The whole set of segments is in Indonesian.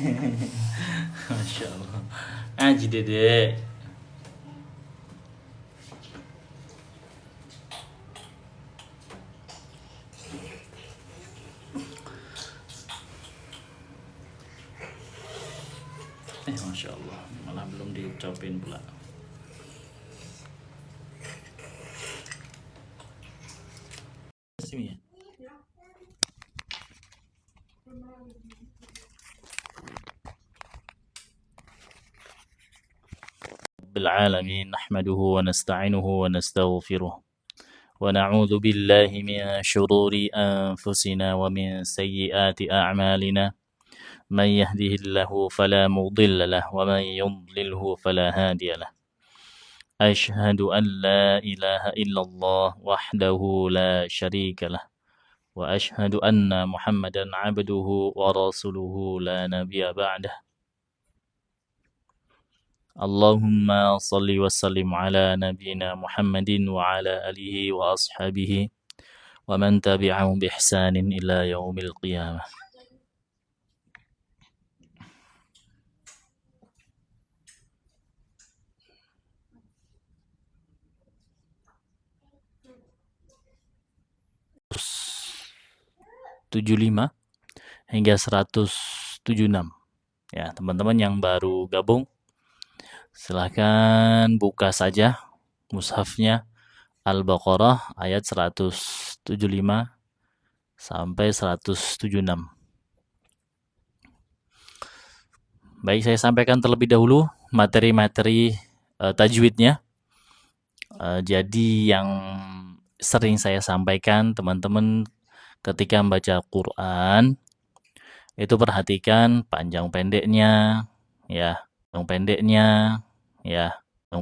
Masya Allah. Aji dede. Masya Allah. Malah belum dicopin pula. Sini ya. بالعالمين نحمده ونستعينه ونستغفره ونعوذ بالله من شرور أنفسنا ومن سيئات أعمالنا من يهده الله فلا مضل له ومن يضلله فلا هادي له أشهد أن لا إله إلا الله وحده لا شريك له وأشهد أن محمدا عبده ورسوله لا نبي بعده اللهم صل وسلم على نبينا محمد وعلى آله وأصحابه ومن تبعهم بإحسان إلى يوم القيامة. ...75 hingga 176 ya, teman-teman yang baru gabung silahkan buka saja mushafnya Al-Baqarah ayat 175 sampai 176. Baik, saya sampaikan terlebih dahulu materi-materi tajwidnya. Jadi yang sering saya sampaikan, teman-teman ketika membaca Quran itu perhatikan panjang pendeknya, ya, panjang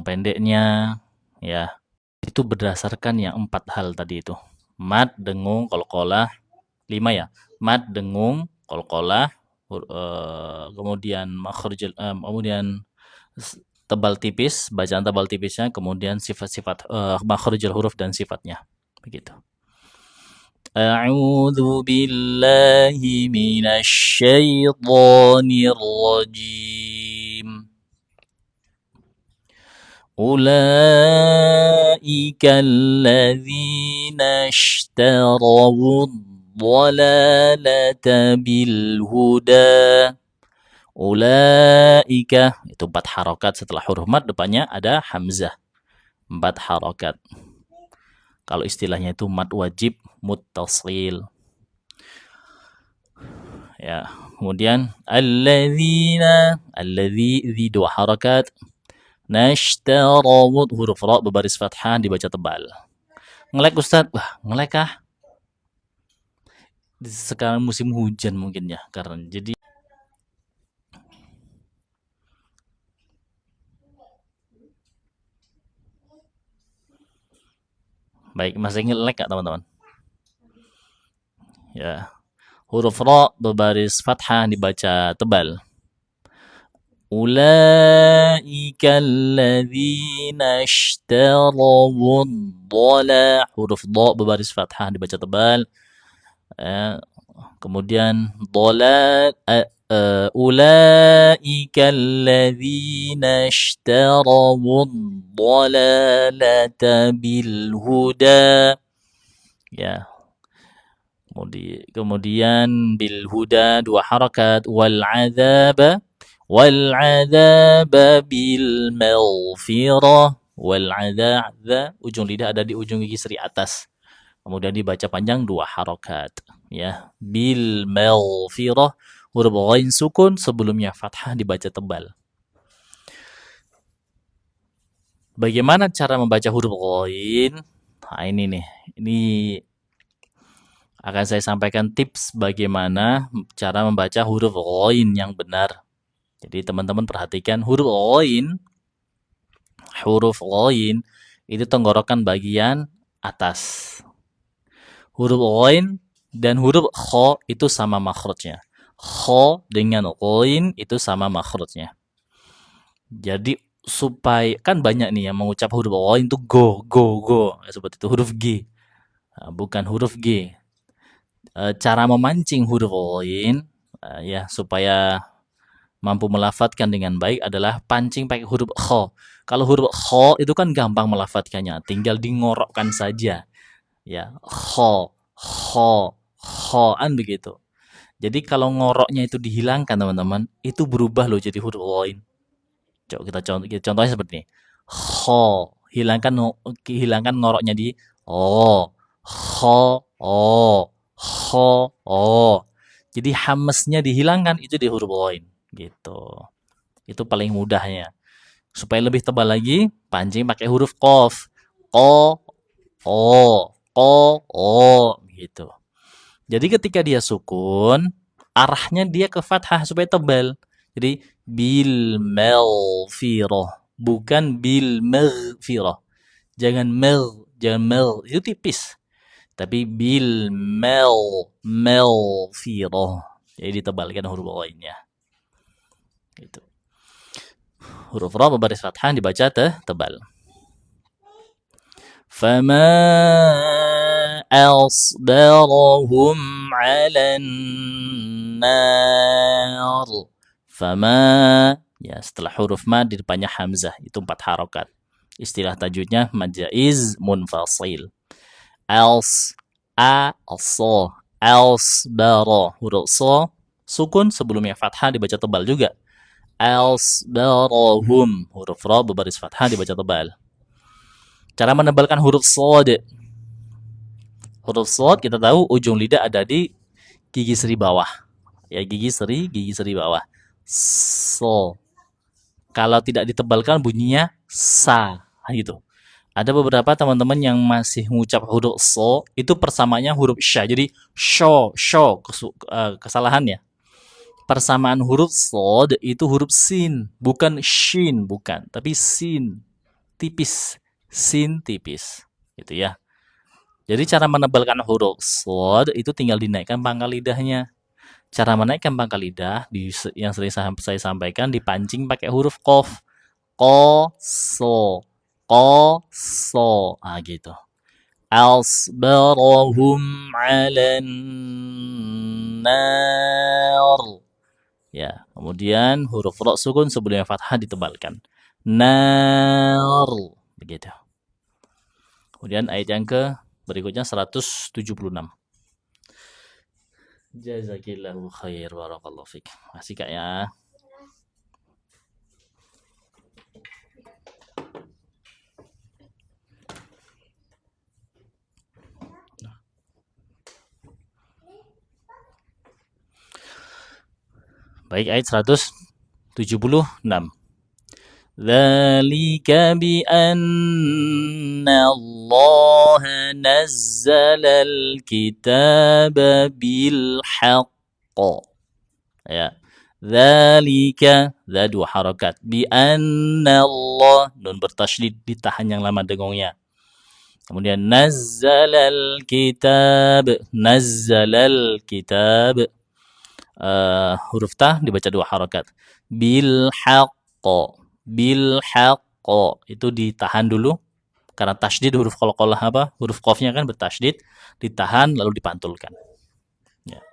pendeknya, ya. Itu berdasarkan yang 4 hal tadi itu. Mad, dengung, qalqalah, 5 ya. Mad, dengung, qalqalah, kemudian makhraj, kemudian tebal tipis, bacaan tebal tipisnya, kemudian sifat-sifat makhrajul huruf dan sifatnya. Begitu. A'udzu billahi minasyaitonir rajim. Ulaika alladzina ishtaraw ad-dhalalata bil huda. Ulaika itu 4 harokat, setelah huruf mad depannya ada hamzah. 4 harokat. Kalau istilahnya itu mad wajib muttasil. Ya, kemudian alladzina, alladzi, 2 harokat. Nashtarawud, huruf ra berbaris fathah dibaca tebal. Ngelek Ustaz? Wah, ngelek kah? Sekarang musim hujan mungkin ya, karena jadi baik, masih ngelek gak teman-teman? Ya, huruf ra berbaris fathah dibaca tebal. Ulaika alladzina ishtaraw ad-dhalal, huruf dha berbaris fathah dibaca tebal. Kemudian dhalal, ulaika alladzina ishtaraw ad-dhalalata bil huda. Ya. Kemudian bil huda 2 harakat, wal adzaba bil maghfirah, wal adzab, ujung lidah ada di ujung gigi seri atas. Kemudian dibaca panjang 2 harakat, ya. Bil maghfirah, huruf ghain sukun, sebelumnya fathah dibaca tebal. Bagaimana cara membaca huruf ghain? Nah, ini nih. Ini akan saya sampaikan tips bagaimana cara membaca huruf ghain yang benar. Jadi teman-teman perhatikan huruf ghain itu tenggorokan bagian atas. Huruf ghain dan huruf kha itu sama makhrajnya. Kha dengan ghain itu sama makhrajnya. Jadi supaya, kan banyak nih yang mengucap huruf ghain itu go, seperti itu, huruf G. Bukan huruf G. Cara memancing huruf ghain ya supaya mampu melafadzkan dengan baik adalah pancing pakai huruf kho. Kalau huruf kho itu kan gampang melafadzkannya, tinggal dingorokkan saja. Ya, kho, khoan begitu. Jadi kalau ngoroknya itu dihilangkan teman-teman, itu berubah loh jadi huruf lain. Coba kita contohnya seperti ini. Kho, hilangkan ngoroknya di kho, jadi hamesnya dihilangkan itu di huruf lain gitu. Itu paling mudahnya. Supaya lebih tebal lagi, pancing pakai huruf qaf. Gitu. Jadi ketika dia sukun, arahnya dia ke fathah supaya tebal. Jadi bil maghfirah, bukan bil maghfirah. Jangan itu tipis. Tapi bil maghfirah. Jadi ditebalkan huruf lainnya. Gitu. Huruf ra berbaris fathah dibaca tebal. Fama asbarahum 'alan nar. Fama, ya setelah huruf ma di depannya hamzah, itu 4 harokat. Istilah tajwidnya mad jaiz munfasil. Asbara, huruf so sukun sebelumnya fathah dibaca tebal juga. Asbarahum, huruf ra berbaris fathah dibaca tebal. Cara menebalkan huruf sod. Huruf sod kita tahu ujung lidah ada di gigi seri bawah. Ya, gigi seri bawah. So. Kalau tidak ditebalkan bunyinya sa gitu. Ada beberapa teman-teman yang masih mengucap huruf so itu persamaannya huruf sya. Jadi kesalahannya. Persamaan huruf sod itu huruf sin, bukan shin, bukan, tapi sin. Tipis. Sin tipis, gitu ya. Jadi cara menebalkan huruf sod itu tinggal dinaikkan pangkal lidahnya. Cara menaikkan pangkal lidah yang sering saya sampaikan dipancing pakai huruf qaf. Qaso. Gitu. Asbarahum 'alan nar. Ya, kemudian huruf ra sukun sebelumnya fathah ditebalkan. Nar. Begitu. Kemudian ayat yang berikutnya 176. Jazakillahu khair, barakallahu fik. Masih Kak ya. Baik, ayat 176. ذلك بأن الله نزل الكتاب بالحق. Ya. Dzalika, dza 2 harakat. Bi'anna Allah, nun bertasydid ditahan yang lama dengungnya. Kemudian nazzalal kitab, huruf ta dibaca 2 harakat. Bil haqqo, itu ditahan dulu karena tasydid huruf qalqalah apa? Huruf qafnya kan bertasydid, ditahan lalu dipantulkan. Ya.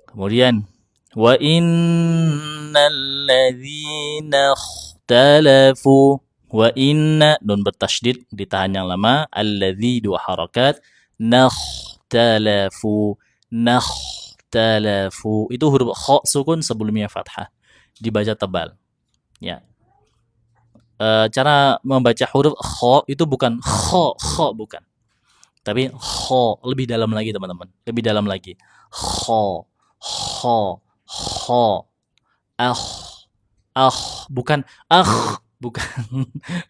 Kemudian wa innal ladzina ikhtalafu, wa inna nun bertasydid ditahan yang lama, alladzi 2 harakat, nakhtalafu itu huruf kha sukun sebelumnya fathah dibaca tebal. Ya. Cara membaca huruf kha itu bukan kha bukan. Tapi kha lebih dalam lagi teman-teman. Lebih dalam lagi. Kha bukan bukan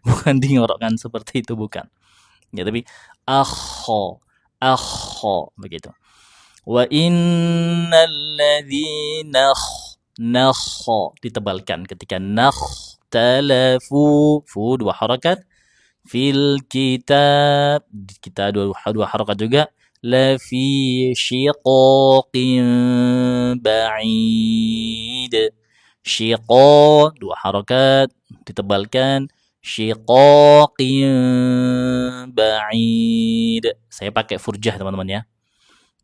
bukan dingorokkan seperti itu, bukan. Ya, tapi begitu. Wa innal ladzina ditebalkan ketika nakhtalafu, fu 2 harakat, fil kitab kita 2 harakat juga, la fi syiqaqin ba'id, syiqa 2 harakat ditebalkan, syiqaqin ba'id. Saya pakai furjah teman-teman ya.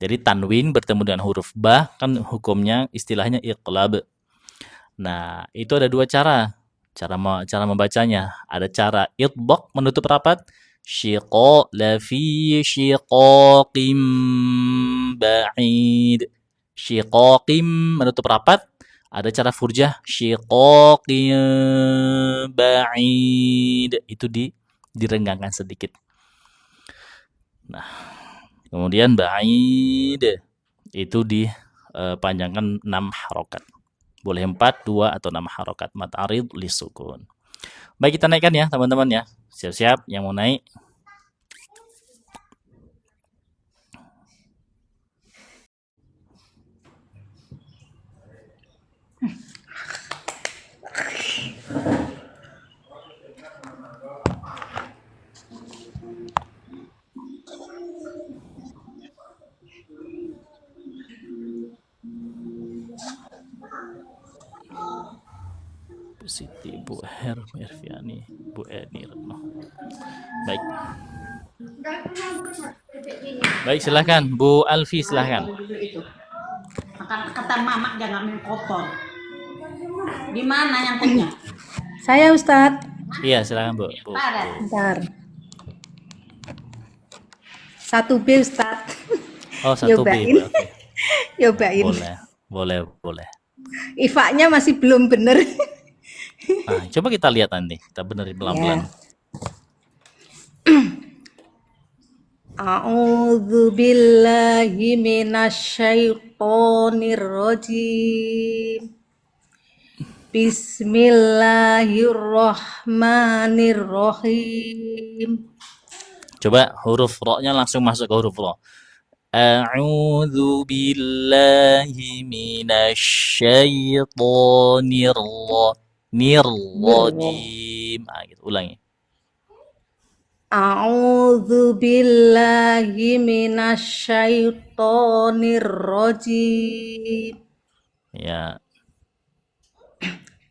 Jadi tanwin bertemu dengan huruf ba kan hukumnya istilahnya iqlab. Nah, itu ada dua cara. Cara membacanya. Ada cara idgham menutup rapat. Lafi syiqaqim ba'id. Syiqaqim menutup rapat. Ada cara furjah. Syiqaqim ba'id. Itu direnggangkan sedikit. Nah, kemudian ba'id itu dipanjangkan 6 harokat. Boleh 4, 2, atau 6 harokat. Mad arid lisukun. Baik, kita naikkan ya teman-teman ya. Siap-siap yang mau naik. Bu Siti, Bu Herfiani, Bu Eni Retno. Baik. Baik, silahkan Bu Alfi, silahkan. Kata mama jangan main kotor. Di mana yang punya? Saya Ustadz. Iya, silahkan Bu. Bentar. 1B Ustadz. Oh, 1B. Nyobain. Okay. Nyobain. Boleh. IFA-nya masih belum bener. Nah, coba kita lihat nanti. Kita benerin pelan-pelan. A'udzu billahi minasyaitonir rajim. Bismillahirrahmanirrahim. Coba huruf ro-nya langsung masuk ke huruf ro. A'udzu billahi minasyaitonir rajim. Gitu, ulangi. A'udzu billahi minasyaitonir rajim. Ya.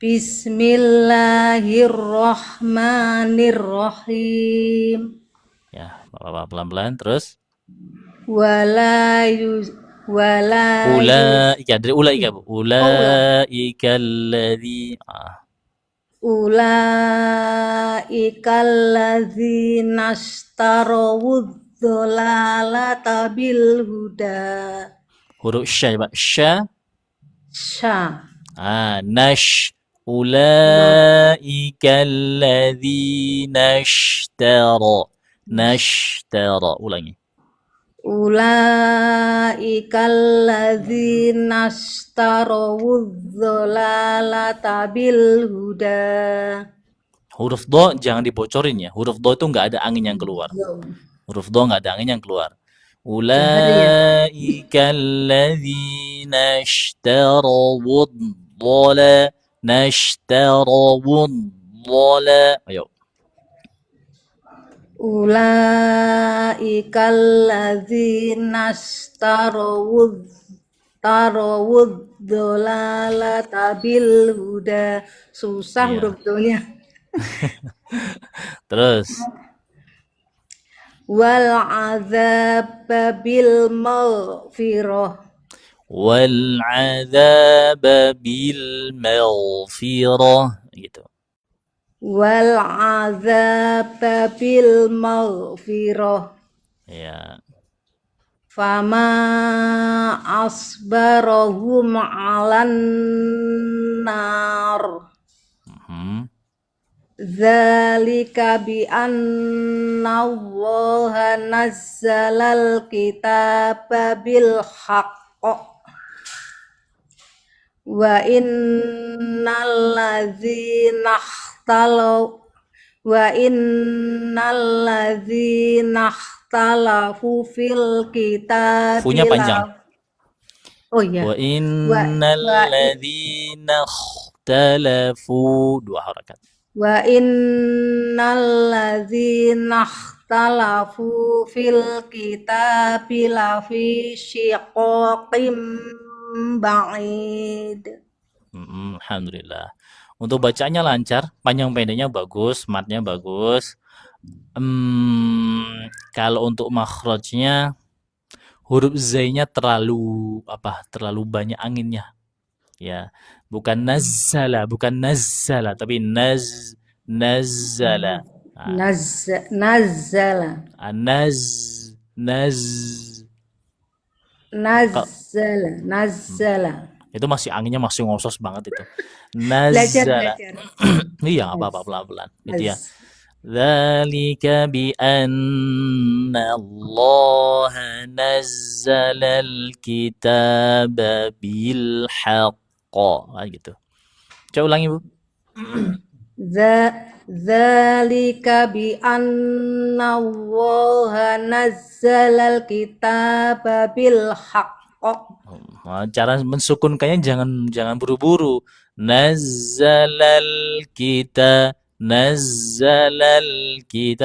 Bismillahirrahmanirrahim. Ya, Bapak pelan-pelan terus. Ulaika, dari ulaika Bu. Ulaika alladzi Ulaika alladzina ashtarawud dhalalata bil huda. Huruf sya, Pak. Sya. Nash. Ulaika alladzina nashtara. Ulangi. Ulaika alladzina ashtarawud dhalalata bil huda. Huruf do jangan dibocorin ya. Huruf do itu nggak ada angin yang keluar. Huruf do nggak ada angin yang keluar. Ulaika alladzina ashtarawud dhala. Ayo. Ulaika alladzina ashtarawud dhalalata bil huda. Susah huruf do-nya. Terus. Wal azab bil maghfirah. Wal azab bil maghfirah gitu. Wal azab bil maghfirah. Ya. Fama asbarahum 'alan nar. Dzalika bi anna Allaha nazzalal kitaba bil haqq wa innal ladzina ikhtalafu fil kitabi Punya panjang. Oh iya. Wa innal ladzina ikhtalafu, 2 harakat. Wa innal ladzina ikhtalafu fil kitabi lafi syiqaqim ba'id. Alhamdulillah. Untuk bacanya lancar, panjang pendeknya bagus, matnya bagus. Kalau untuk makhrajnya huruf Z-nya terlalu banyak anginnya. Ya, bukan nazzala, tapi nazzala. Nah, Nazzala. naz. Nazzala. Itu masih anginnya masih ngosos banget itu. Belajar, Nazzala. belajar. Iya, nggak apa-apa pelan-pelan. Itu ya. Naz. ذلك بأن الله نزل الكتاب بالحق. Gitu. Coba ulangi, Bu. Dzalika bi anna Allaha nazzalal kitaba bil haqq. Cara mensukunkannya jangan buru-buru. Nazzalal kita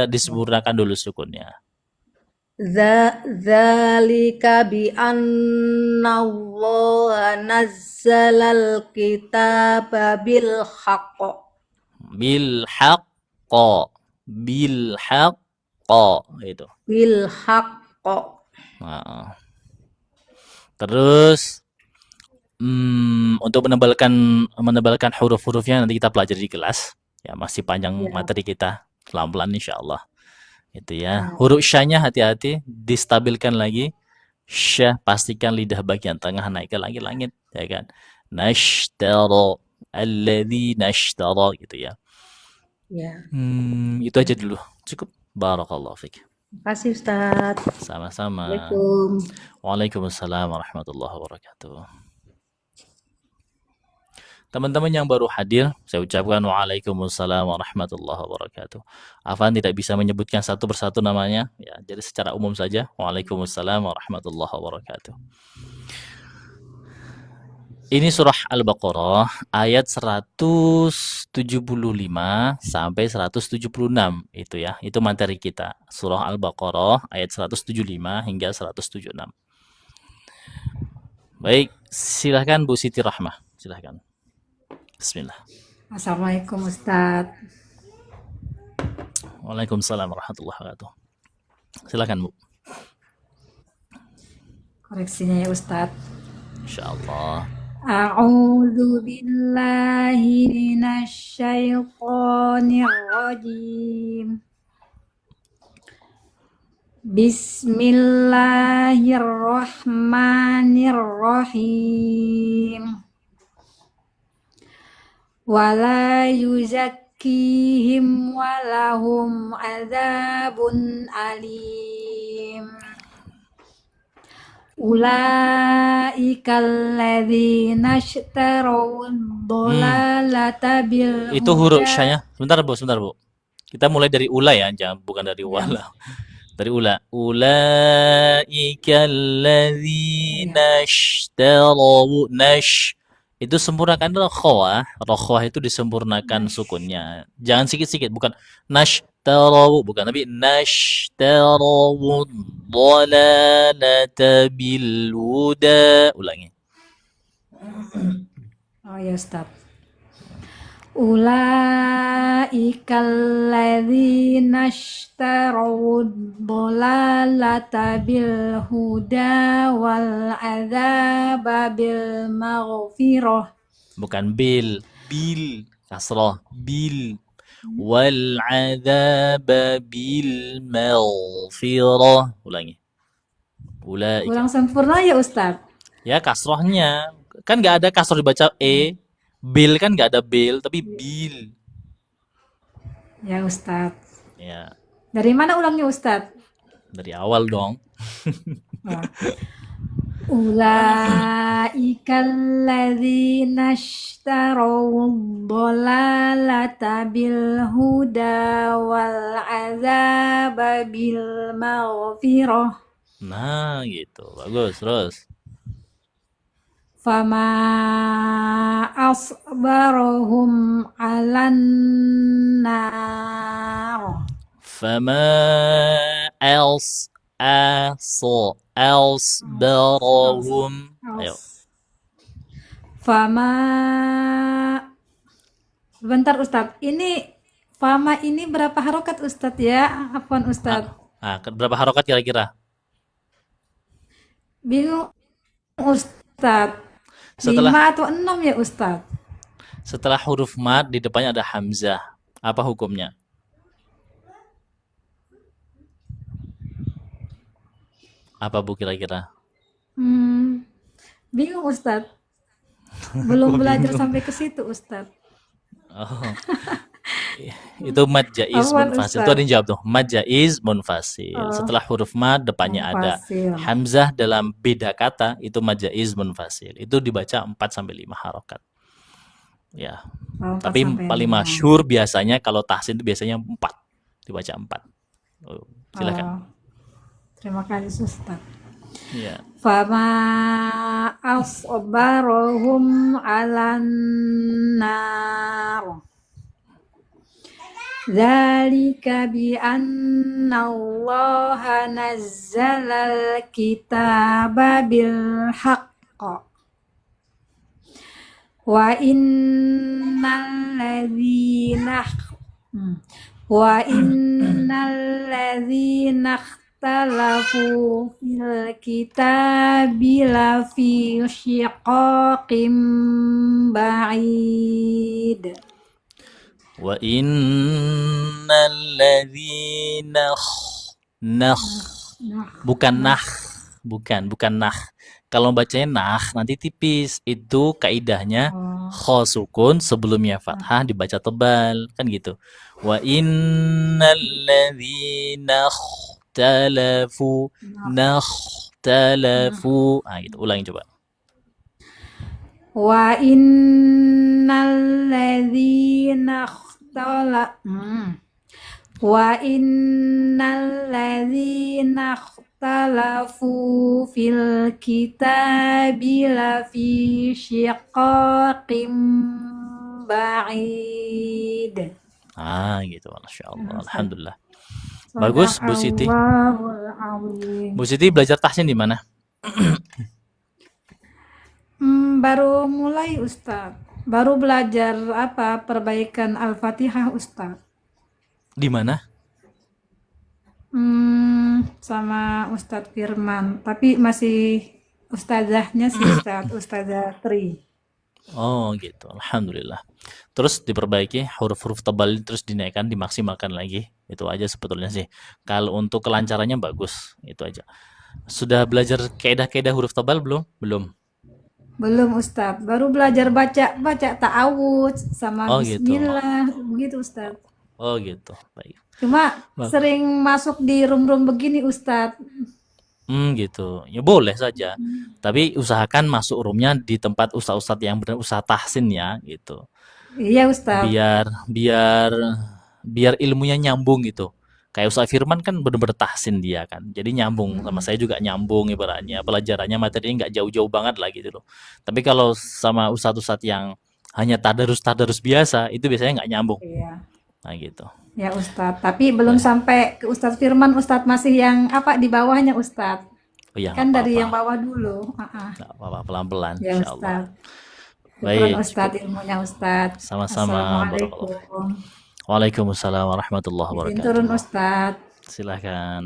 disempurnakan dulu sukunnya. Dzalika bi anna Allaha nazzalal kitaba bil haqq. Bil haqqo itu. Bil haqq. Nah, terus untuk menebalkan huruf-hurufnya nanti kita pelajari di kelas. Ya, masih panjang materi kita. Pelan-pelan insyaallah. Itu ya. Huruf syanya hati-hati, distabilkan lagi. Syah pastikan lidah bagian tengah naik ke langit-langit, ya kan. Nashtara alladzi nashtara gitu ya. Ya. Itu aja dulu. Cukup. Barakallahu fiik. Terima kasih Ustaz. Sama-sama. Assalamualaikum. Waalaikumsalam warahmatullahi wabarakatuh. Teman-teman yang baru hadir, saya ucapkan waalaikumsalam warahmatullahi wabarakatuh. Afan tidak bisa menyebutkan satu persatu namanya, ya, jadi secara umum saja. Waalaikumsalam warahmatullahi wabarakatuh. Ini surah Al-Baqarah ayat 175 sampai 176 itu ya. Itu materi kita. Surah Al-Baqarah ayat 175 hingga 176. Baik, silahkan Bu Siti Rahmah. Silahkan. Bismillah. Assalamualaikum Ustaz. Waalaikumsalam warahmatullahi wabarakatuh. Silakan, Bu. Koreksinya ya Ustaz. Insyaallah. A'udzu billahi minasy syaithanir rajim. Bismillahirrahmanirrahim. Wala yuzakkihim walahum adzabun alim. Ulaikal ladzina ishtaraw ad-dhalalata bil Itu huruf syanya. Sebentar, Bu. Kita mulai dari ula ya, bukan dari wala. Dari ula. Ulaikal ladzina ishtaraw itu sempurnakan rokhwah. Rokhwah itu disempurnakan sukunnya. Jangan sikit-sikit, bukan nashtaraw, bukan, tapi nashtaraw dhalalata bil huda. Ulangi. Oh ya Ustaz. Ulaikal ladzina ishtaraw dhalalata bil huda wal adzaba bil maghfirah. Bukan bil kasrah, bil wal adzaba bil maghfirah. Ulangi. Ulang sempurna ya Ustaz. Ya, kasrohnya kan nggak ada kasroh dibaca bil kan nggak ada bil, tapi bil. Ya Ustaz. Ya. Dari mana ulangnya Ustaz? Dari awal dong. Ulaikal ladzina ishtaraw dhalalata bil huda wal adzaba bil maghfirah. Nah, gitu. Bagus, terus. Fama asbarahum 'alan nar. Fama asbarahum. Ayo. Fama. Sebentar Ustaz. Ini fama ini berapa harokat Ustaz ya? Afwan Ustaz. Berapa harokat kira-kira? Bingung Ustaz. Setelah 5 atau 6 ya Ustadz? setelah huruf mad di depannya ada hamzah. Apa hukumnya? Apa Bu kira-kira? Bingung Ustadz. Belum Kok belajar bingung? sampai ke situ Ustadz. Oh, itu mad jaiz Afwan munfasil. Itu ada Ustadz. yang jawab tuh. Mad jaiz munfasil. Oh, Setelah huruf mad depannya ada munfasil. hamzah dalam beda kata, itu mad jaiz munfasil. Itu dibaca 4 sampai 5 harokat. Ya. Oh, 4 Tapi sampai paling 5. masyhur biasanya kalau tahsin itu biasanya 4. Dibaca 4. Oh, silakan. Oh, terima kasih Ustadz. Ya. Fama asbarohum alan nar. Dzalika bi anna Allah nazzala al-kitaba bil haqq wa innal ladzina ikhtalafu fil kitabi lafi shiqaqim ba'id. Wa innal ladzina nah bukan nah bukan nah. Kalau bacanya nah nanti tipis. Itu kaidahnya kho sukun sebelumnya fathah dibaca tebal kan gitu. Wa innal ladzina ikhtalafu nakhtalafu. Gitu. Ulangi coba. Wa innal ladzina ikhtalafu fil kitabi lafi shiqaqim ba'id. Gitu. Masya Allah. Alhamdulillah. Bagus Bu Siti. Bu Siti belajar tahsin di mana? Baru mulai Ustadz. Baru belajar perbaikan Al-Fatihah Ustadz. Di mana? Sama Ustadz Firman. Tapi masih ustazahnya sih Ustazah Tri. Oh gitu. Alhamdulillah. Terus diperbaiki huruf-huruf tebal terus dinaikkan, dimaksimalkan lagi. Itu aja sebetulnya sih. Kalau untuk kelancarannya bagus. Itu aja. Sudah belajar kaidah-kaidah huruf tebal belum? Belum Ustadz, baru belajar baca ta'awudz sama Oh gitu. bismillah, begitu Ustadz. Oh gitu. Baik. Cuma sering masuk di room-room begini Ustadz. Gitu. Ya boleh saja. Tapi usahakan masuk roomnya di tempat ustadz-ustadz yang benar usaha tahsin ya gitu. Iya Ustadz. Biar ilmunya nyambung gitu. Kayak Ustaz Firman kan bener-bener tahsin dia kan. Jadi nyambung sama saya juga nyambung ibaratnya. Pelajarannya materinya nggak jauh-jauh banget lah gitu loh. Tapi kalau sama ustadz-ustadz yang hanya tadarus biasa itu biasanya nggak nyambung. Iya. Nah gitu. Ya Ustadz, tapi belum sampai ke Ustadz Firman, Ustadz masih yang di bawahnya Ustadz. Oh iya, Kan nggak dari apa-apa. yang bawah dulu. Nggak apa-apa, pelan-pelan Ya insya Allah. Ustadz. Baik. Syukran Ustadz ilmunya Ustadz. Sama-sama. Assalamualaikum. Waalaikumsalam warahmatullahi Izin wabarakatuh. turun Ustadz. Silahkan.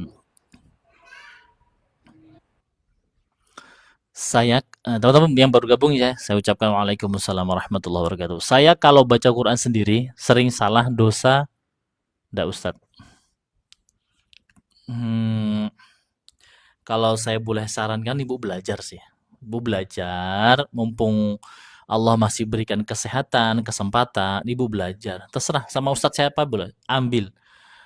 Saya, teman-teman yang baru gabung ya, saya ucapkan waalaikumsalam warahmatullahi wabarakatuh. Saya kalau baca Quran sendiri sering salah dosa, enggak Ustadz? Kalau saya boleh sarankan Ibu belajar sih. Ibu belajar, mumpung Allah masih berikan kesehatan, kesempatan, Ibu belajar. Terserah sama Ustadz siapa boleh, ambil.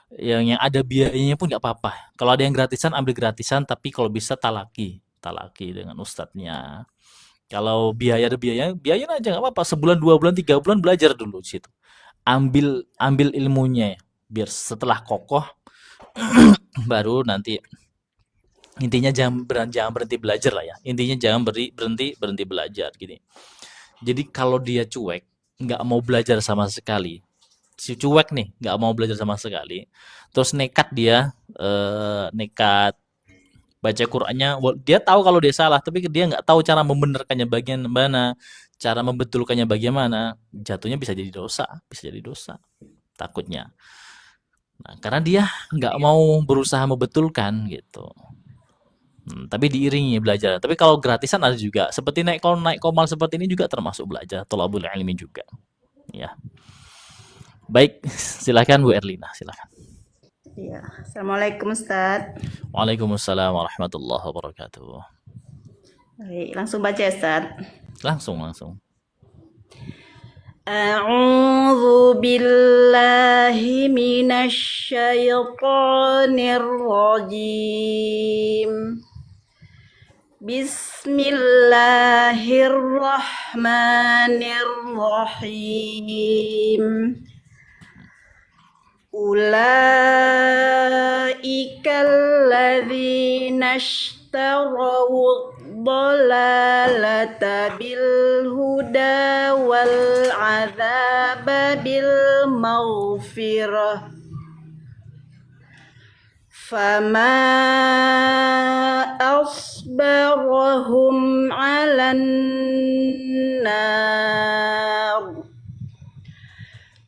Yang ada biayanya pun nggak apa-apa. Kalau ada yang gratisan, ambil gratisan, tapi kalau bisa talaki dengan ustadznya. Kalau ada biaya aja nggak apa-apa. Sebulan, 2 bulan, 3 bulan belajar dulu di situ. Ambil ilmunya, biar setelah kokoh baru nanti. Intinya jangan berhenti belajar lah ya. Intinya jangan berhenti belajar gini. Jadi kalau dia cuek, nggak mau belajar sama sekali. Si cuek nih, nggak mau belajar sama sekali. Terus nekat dia, nekat baca Qur'annya. Dia tahu kalau dia salah, tapi dia nggak tahu cara membenarkannya bagian mana, cara membetulkannya bagaimana. Jatuhnya bisa jadi dosa. Takutnya. Nah, karena dia nggak mau berusaha membetulkan gitu. Tapi diiringi belajar. Tapi kalau gratisan ada juga. Seperti kalau naik komal seperti ini juga termasuk belajar. Thalabul ilmi juga. Ya. Baik, silakan Bu Erlina, silakan. Iya. Assalamualaikum Ustaz. Waalaikumsalam warahmatullahi wabarakatuh. Baik, langsung baca Ustaz. Langsung. A'udzu billahi minasy syaithanir rajim. Bismillahirrahmanirrahim. Ulaikal ladzina ishtaraw dhalalata bil huda wal adzaba bil maghfirah. Fama asbarahum 'alan nar.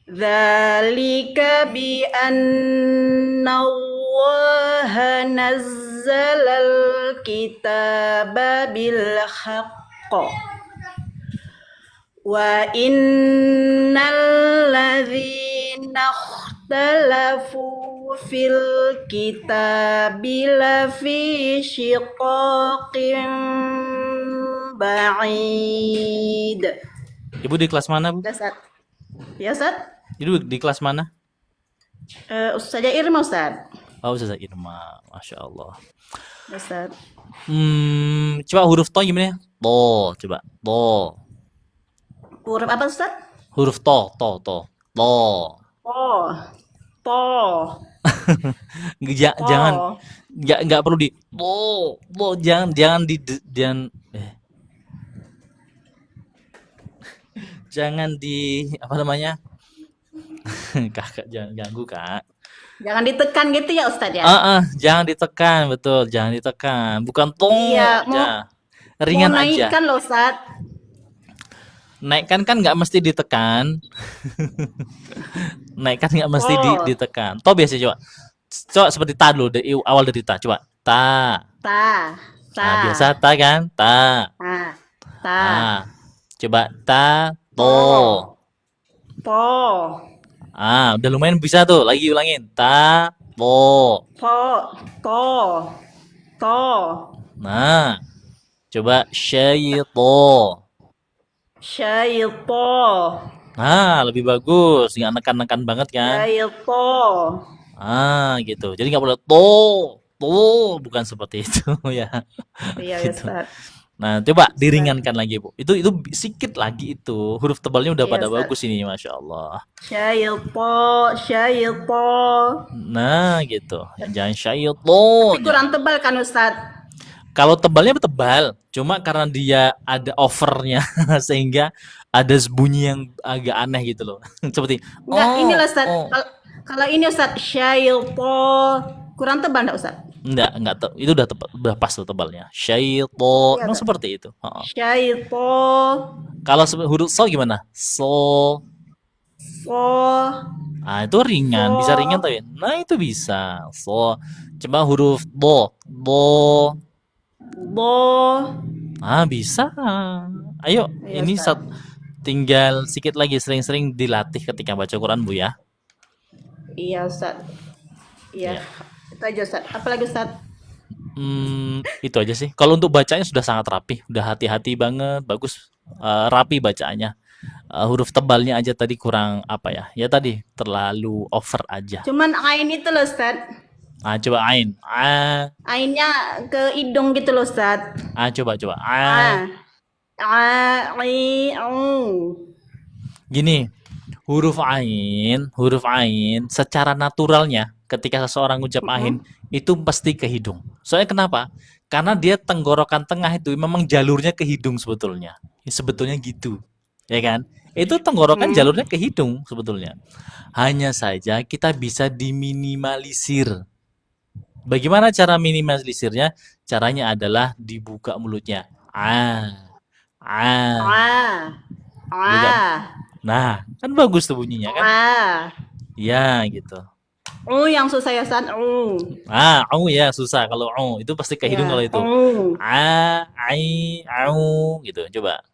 Dzalika bi anna Allaha nazzalal kitaba bil haqq wa innal ladzina ikhtalafu fil kitabi lafi shiqaqin ba'id. Ibu di kelas mana, Bu? Ustaz. Ya, Ustaz. Ibu di kelas mana? Ustazah Irma, Ustaz. Oh, Ustazah Irma. Masya Allah. Ustaz. Coba huruf to gimana? To, coba. To. Huruf apa, Ustaz? Huruf to. To. Jangan nggak perlu di jangan di apa namanya? Kakak jangan ganggu, Kak. Jangan ditekan gitu ya, Ustaz ya? Jangan ditekan, betul. Jangan ditekan. Bukan Iya, aja. Ringan mau aja. naikkan loh, Ustaz. Naikkan kan nggak mesti ditekan. Naikkan nggak mesti ditekan. To biasa coba. Coba seperti ta dulu, awal dari ta. Coba. Ta. Nah, biasa ta kan? Ta. Coba ta, to. Udah lumayan bisa tuh. Lagi ulangin. Ta, to. Nah, coba syaiton. Nah, lebih bagus. Nggak nekan-nekan banget kan? Gitu. Jadi nggak boleh to, bukan seperti itu ya. Iya, Gitu. Ustaz. Nah, coba diringankan lagi, Bu. Itu sedikit lagi itu. Huruf tebalnya udah Iya, pada Ustaz. bagus ini, Masya Allah. Syaiton. Nah, gitu. Jangan syaiton. Tapi kurang tebal kan, Ustaz? Kalau tebalnya tebal, cuma karena dia ada overnya sehingga ada bunyi yang agak aneh gitu loh. Seperti Enggak, ini loh, Ustaz. Kalau ini, Ustaz, syaiton. Kurang tebal enggak, Ustaz? Enggak, itu udah pas tuh tebalnya. Syaiton, Iya, memang Ustaz. seperti itu. Syaiton. Kalau huruf so gimana? So. Itu ringan, bisa ringan tuh ya. Nah, itu bisa. So, coba huruf bo. Bisa. Ayo, Iya, ini Ustaz. tinggal sedikit lagi, sering-sering dilatih ketika baca Quran, Bu ya. Iya, Ustaz. Iya. Iya. Itu aja, Ustaz. Apalagi, Ustaz? Itu aja sih. Kalau untuk bacanya sudah sangat rapi, udah hati-hati banget, bagus, rapi bacaannya. Huruf tebalnya aja tadi kurang apa ya? Ya tadi terlalu over aja. Cuman ain itu loh, Ustaz. Coba ain. Ainnya ke hidung gitu loh, Ustaz. Coba. Gini, huruf ain secara naturalnya ketika seseorang ngucap ain itu pasti ke hidung. Soalnya kenapa? Karena dia tenggorokan tengah itu memang jalurnya ke hidung sebetulnya. Sebetulnya gitu. Ya kan? Itu tenggorokan jalurnya ke hidung sebetulnya. Hanya saja kita bisa diminimalisir. Bagaimana cara minimalisirnya? Caranya adalah dibuka mulutnya. Nah, kan bagus tuh bunyinya kan? Ya, gitu. Yang susah ya Ustaz. Ya susah kalau itu pasti ke hidung Ya, kalau itu. Gitu. Coba.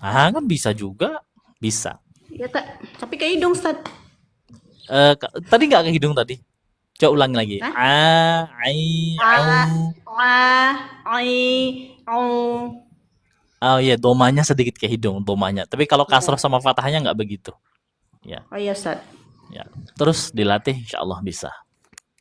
Kan bisa juga. Bisa. Ya, tapi ke hidung Ustaz. Tadi nggak ke hidung tadi. Coba ulangi lagi. Hah? Oh iya, domanya sedikit ke hidung, domanya. Tapi kalau kasroh sama fathahnya nggak begitu. Ya. Oh iya Ustaz. Ya. Terus dilatih, insya Allah bisa.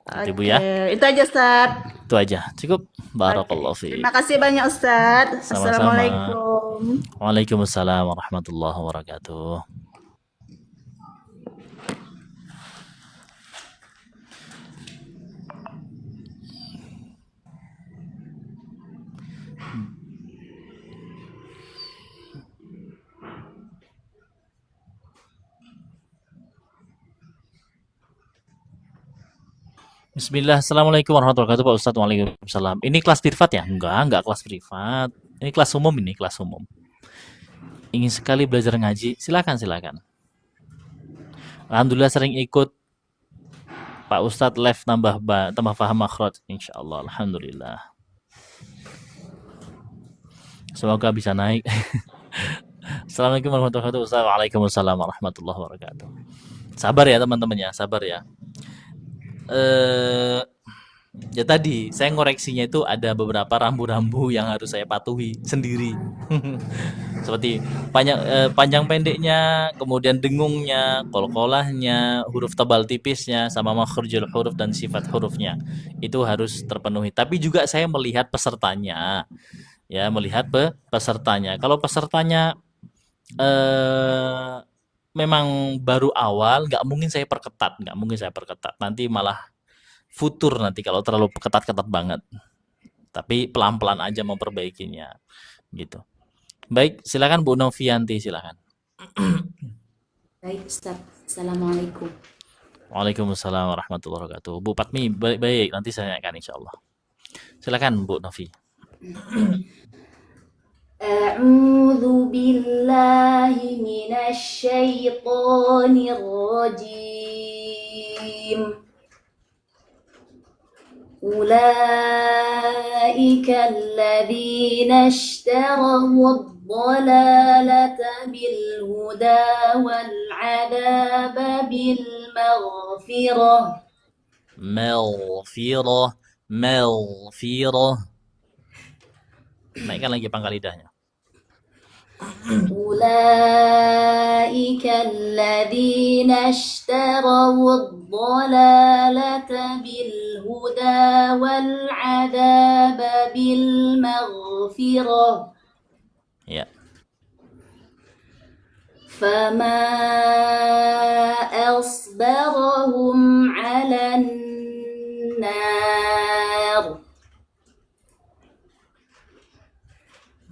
Nanti Bu ya. Itu aja Ustaz. Itu aja. Cukup. Barakallahu fiik. Terima kasih banyak Ustaz. Sama-sama. Assalamualaikum. Waalaikumsalam warahmatullahi wabarakatuh. Bismillah, Assalamualaikum warahmatullahi wabarakatuh Pak Ustadz. Waalaikumsalam. Ini kelas privat ya? Enggak kelas privat. Ini kelas umum ini, kelas umum. Ingin sekali belajar ngaji? Silakan. Alhamdulillah sering ikut Pak Ustadz live tambah paham makhraj. Insyaallah, alhamdulillah. Semoga bisa naik. Assalamualaikum warahmatullahi wabarakatuh Ustaz. Waalaikumsalam warahmatullahi wabarakatuh. Sabar ya teman-teman ya, sabar ya. Ya tadi saya ngoreksinya itu ada beberapa rambu-rambu yang harus saya patuhi sendiri. Seperti panjang pendeknya, kemudian dengungnya, qalqalahnya, huruf tebal tipisnya, sama makhrajul huruf dan sifat hurufnya. Itu harus terpenuhi. Tapi juga saya melihat pesertanya. Ya, melihat pesertanya. Kalau pesertanya memang baru awal, nggak mungkin saya perketat. Nanti malah futur nanti kalau terlalu ketat-ketat banget. Tapi pelan-pelan aja memperbaikinya, gitu. Baik, silakan Bu Novianti, silakan. Baik Ustaz, Assalamualaikum. Waalaikumsalam warahmatullahi wabarakatuh. Bu Patmi, baik, nanti saya akan insya Allah. Silakan Bu Novi. A'udzu billahi minasy syaithanir rajim. Ulaika alladzina ishtaraw ad-dalalata bil huda wal 'adaba bil maghfirah. Maghfirah. Naikkan lagi pangkal lidahnya. Ulaika alladzina ishtaraw ad-dalalata bil huda wal 'adaba bil maghfirah. Ya. Fama asbarahum 'alan nar.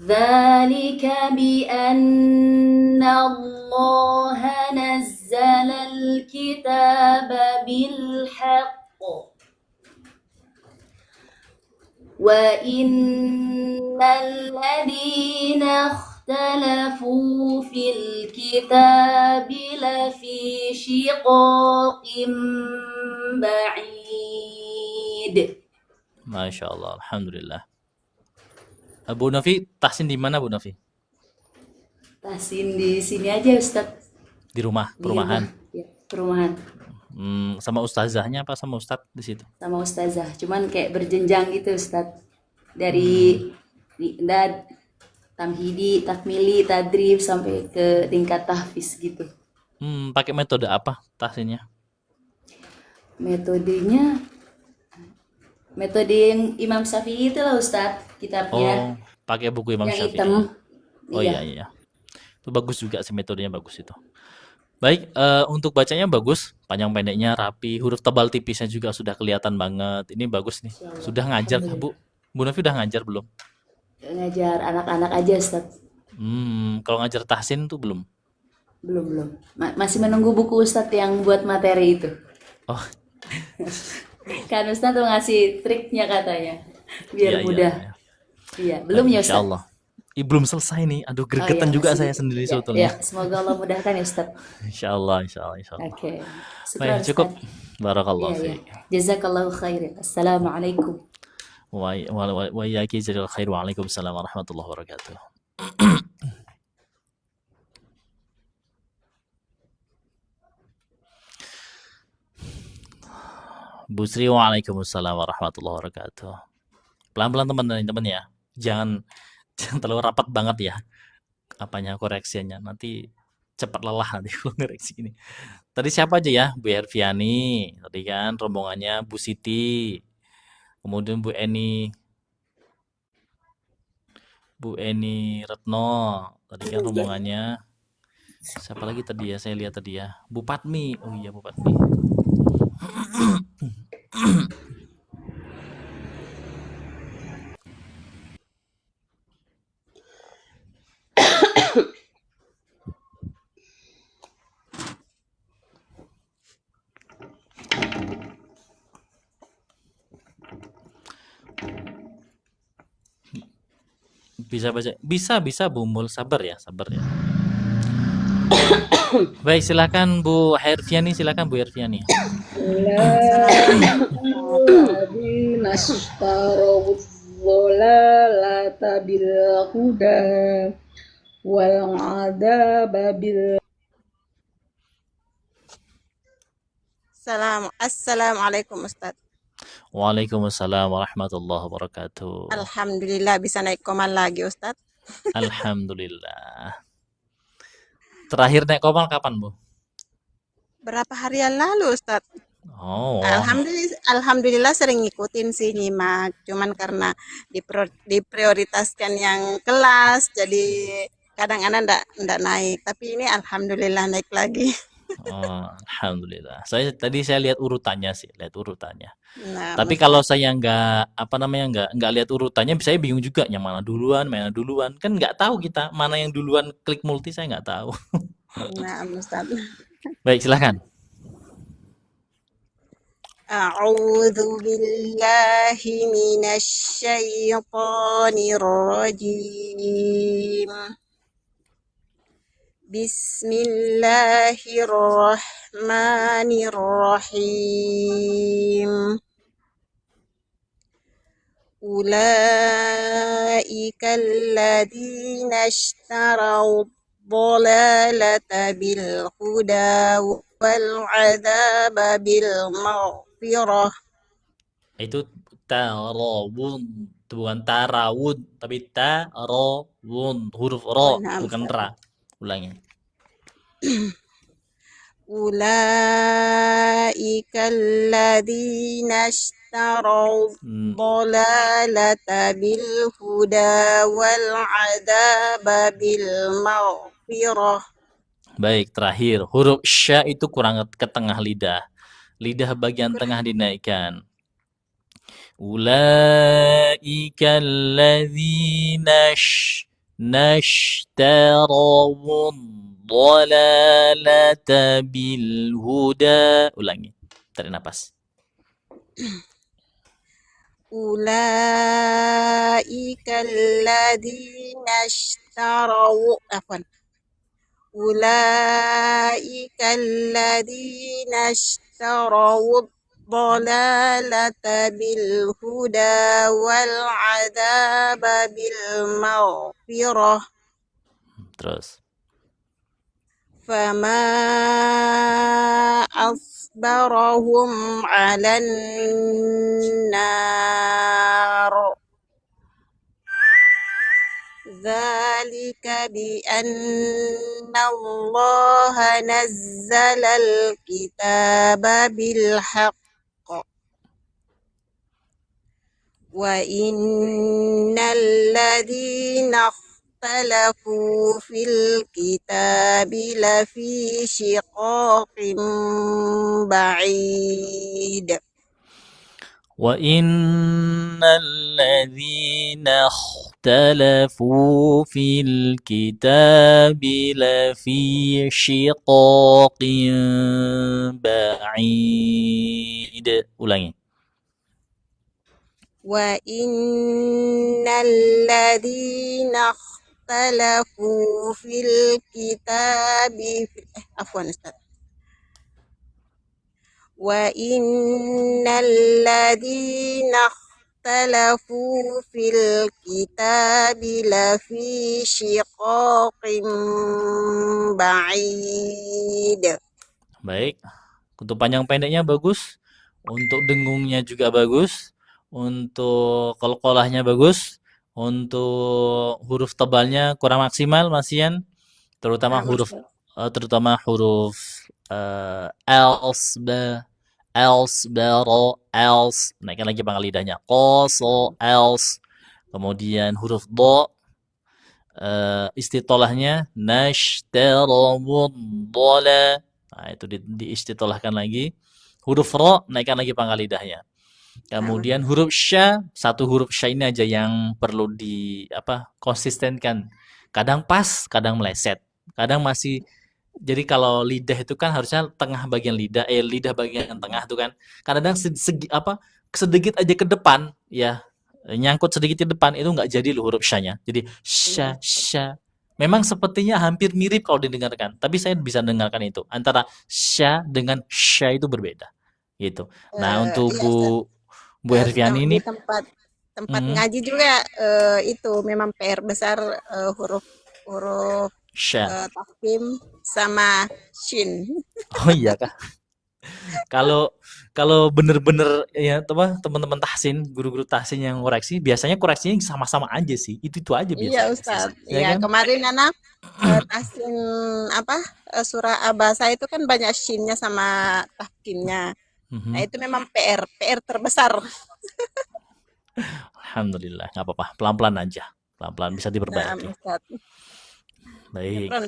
ذلك بأن الله نزل الكتاب بالحق وإن الذين اختلفوا في الكتاب لفي شقاق بعيد. Masya Allah, alhamdulillah. Bu Novi, tahsin di mana Bu Novi? Tahsin di sini aja Ustadz. Di rumah, perumahan. Ya, perumahan. Sama ustazahnya apa sama ustadz di situ? Sama ustazah, cuman kayak berjenjang gitu Ustadz. Dari tamhidi, takmili, tadrib sampai ke tingkat tahfiz gitu. Pakai metode apa tahsinnya? Metode yang Imam Syafi'i itu lah Ustadz, kitabnya. Pakai buku Imam yang Syafi'i. Hitam. Iya. Itu bagus juga sih, metodenya bagus itu. Baik, untuk bacanya bagus, panjang pendeknya rapi, huruf tebal tipisnya juga sudah kelihatan banget. Ini bagus nih. Sudah ngajar kah, Bu? Bu Novi udah ngajar belum? Ngajar anak-anak aja Ustadz. Kalau ngajar tahsin tuh belum? Belum. Masih menunggu buku Ustadz yang buat materi itu. Oh. Kan Ustadz tuh ngasih triknya katanya biar mudah. Iya, belum ya Ustadz? Insyaallah. belum selesai nih. Aduh, Oh iya, gregetan juga masih saya dikit. sendiri Ya, ya. sebetulnya. Semoga Allah mudahkan ya Ustaz. Insyaallah, insyaallah, insyaallah. Oke. Baik, Syukran cukup. Ustaz. Barakallahu Iya, iya. fiik. Jazakallahu khair. Assalamualaikum. Wa iyyaki jazakallahu khair. Waalaikumsalam warahmatullahi wabarakatuh. Bu Sri, waalaikumsalam warahmatullahi wabarakatuh. Pelan-pelan teman-teman ya. Jangan terlalu rapat banget ya. Apanya koreksinya. Nanti cepat lelah nanti kalau koreksi ini. Tadi siapa aja ya? Bu Herviani, tadi kan rombongannya Bu Siti. Kemudian Bu Eni Retno, tadi kan rombongannya. Siapa lagi tadi ya? Saya lihat tadi ya. Bu Patmi. Oh iya, Bu Patmi. Bisa baca? Bisa Bu Mul, sabar ya. Baik, silakan Bu Herviani, silakan Bu Herviani. الذين اشتروا الضلالة بالهدى والعذاب Assalamualaikum Ustadz. Waalaikumsalam warahmatullahi wabarakatuh. Alhamdulillah bisa naik komal lagi Ustadz. Alhamdulillah. Terakhir naik komal kapan, Bu? Berapa hari yang lalu Ustadz? Oh, Alhamdulillah sering ngikutin sih nyimak. Cuman karena diprioritaskan yang kelas, jadi kadang-kadang enggak naik. Tapi ini alhamdulillah naik lagi. oh, alhamdulillah. Tadi saya lihat urutannya sih, Nah, Tapi kalau saya nggak lihat urutannya, saya bingung juga yang mana duluan. Kan nggak tahu kita mana yang duluan klik multi, saya nggak tahu. nah Ustadz. Baik, silakan. A'udzu billahi minasy syaithanir rajim. Bismillahirrahmanirrahim. Ulaika alladzina ishtaraw dhalalata bil huda wal adzaba bil maghfirah. Itu tarawun, bukan tarawun, tapi tarawun, huruf ro, bukan ra. Ulangi. Ulaika alladzina ishtaraw dhalalata bil huda wal adzaba bil maghfirah. Baik, terakhir huruf sya itu kurang ke tengah lidah. Lidah bagian tengah dinaikkan. Ulaika alladzina nashtarawun dhalalata bil huda. Ulangi. Tarik nafas. Ulaika alladzina ishtaraw Ulaika alladzina ishtaraw dhalalata bil huda wal adzaba bil maghfirah. Terus. Fama asbarahum 'alan nar. Dzalika bi anna Allah nazzala al-kitaba bil haqq wa innal ladzina ikhtalafu fil kitabi lafi shiqaqin ba'id. Wa innal ladzina ikhtalafu fil kitabi lafi shiqaqin ba'id. Ulangi. Wa innal ladzina اختلفوا في الكتاب عفوا أستاذ وإن الذين اختلفوا في الكتاب لفي شقاق بعيد. Baik. Untuk panjang pendeknya bagus, untuk dengungnya juga bagus, untuk qalqalahnya bagus, untuk huruf tebalnya kurang maksimal Masian, terutama Naam huruf Ustaz. terutama huruf else, else, baro, else, naikkan lagi pangkal lidahnya, qoso, else, kemudian huruf do, istitolahnya nashtarawuddola. Nah, itu diistitolahkan lagi. Huruf ro naikkan lagi pangkal lidahnya. Naam Kemudian huruf sya, satu huruf sya ini aja yang perlu konsistenkan. Kadang pas, kadang meleset. Kadang masih, jadi kalau lidah itu kan harusnya tengah bagian lidah, lidah bagian tengah itu kan. Kadang sedikit aja ke depan, ya nyangkut sedikit ke depan itu nggak jadi loh huruf sya-nya. Jadi sya, Iya. sya. Memang sepertinya hampir mirip kalau didengarkan, tapi saya bisa dengarkan itu. Antara sya dengan sya itu berbeda. Gitu. Nah, untuk Iya Ustaz. Bu Herfiani Di ini, tempat mm, ngaji juga itu memang PR besar huruf huruf sya. tafkhim sama shin. Oh iya kah? Kalau bener-bener ya teman-teman tahsin, guru-guru tahsin yang koreksi, biasanya koreksinya sama-sama aja sih. Itu aja Iya biasanya sih. Ustaz. Ya Iya kan? kemarin anak tahsin surah Abasa itu kan banyak shinnya sama tafkhimnya. Nah Mhm. itu memang PR terbesar. Alhamdulillah, nggak apa-apa. Pelan-pelan aja. Pelan-pelan bisa Naam diperbaiki. Ustaz. Baik. Syukran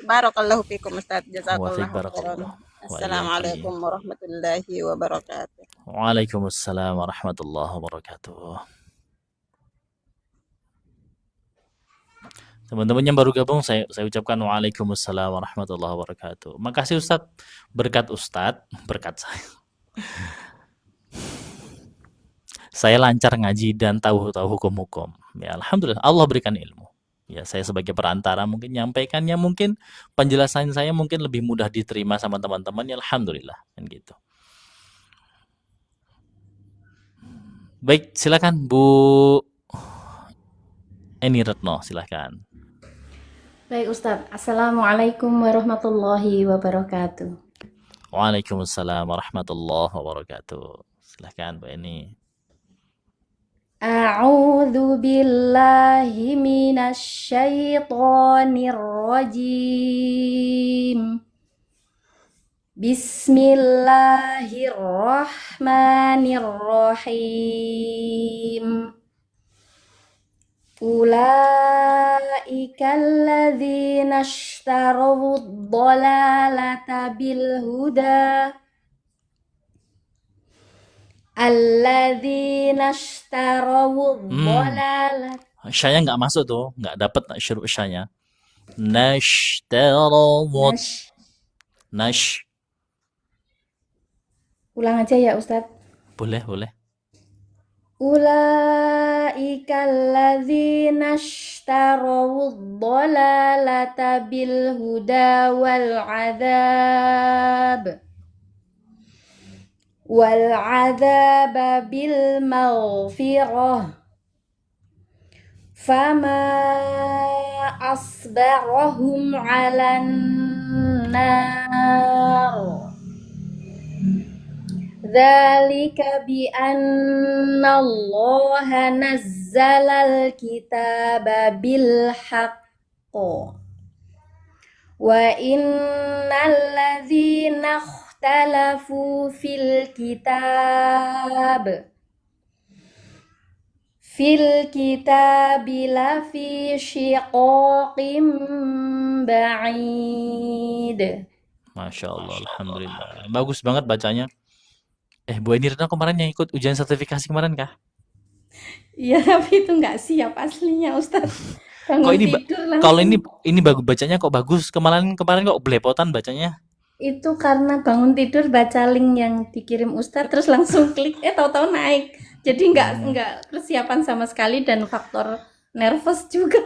barakallahu fikum Ustaz. Wa fik Jazakallahu khairan. barakallah. Wa Assalamualaikum iyyakum. warahmatullahi wabarakatuh. Waalaikumsalam warahmatullahi wabarakatuh. Teman-teman yang baru gabung, saya ucapkan waalaikumsalam warahmatullahi wabarakatuh. Makasih Ustadz. Berkat Ustadz, berkat saya. Saya lancar ngaji dan tahu hukum-hukum. Ya, alhamdulillah Allah berikan ilmu. Ya, saya sebagai perantara mungkin nyampaikannya, mungkin penjelasan saya mungkin lebih mudah diterima sama teman-teman. Ya, alhamdulillah kan gitu. Baik, silakan Bu Eni Retno, silakan. Baik Ustadz, Assalamualaikum warahmatullahi wabarakatuh. Waalaikumsalam warahmatullahi wabarakatuh. Silakan Bu Eni. A'udzu billahi minasyaitonir rajim. Bismillahirrahmanirrahim. Ulaika alladzina ishtarawud dhalalata bil huda alladzina ishtarawud dhalalata. Syanya nggak masuk tuh, nggak dapat syuruk syanya. Nashtarawud. Nash. Ulang aja ya Ustadz. Boleh. Ulaika alladzina ishtarawud dhalalata bil huda wal adzaba bil maghfirah fama asbarahum 'alan nar. Dzalika bi anna Allah nazzalal kitaba bil haqq wa innal ladzina ikhtalafu fil kitabi lafi shiqaqim ba'id. Masya Allah, alhamdulillah. Bagus banget bacanya. Bu Eni Retno kemarin yang ikut ujian sertifikasi kemarin kah? Iya, tapi itu nggak siap aslinya Ustadz. Kok ini kalau ini bagus bacanya kok bagus. Kemarin kok belepotan bacanya. Itu karena bangun tidur baca link yang dikirim Ustadz terus langsung klik tahu-tahu naik. Jadi nggak persiapan sama sekali dan faktor nervous juga.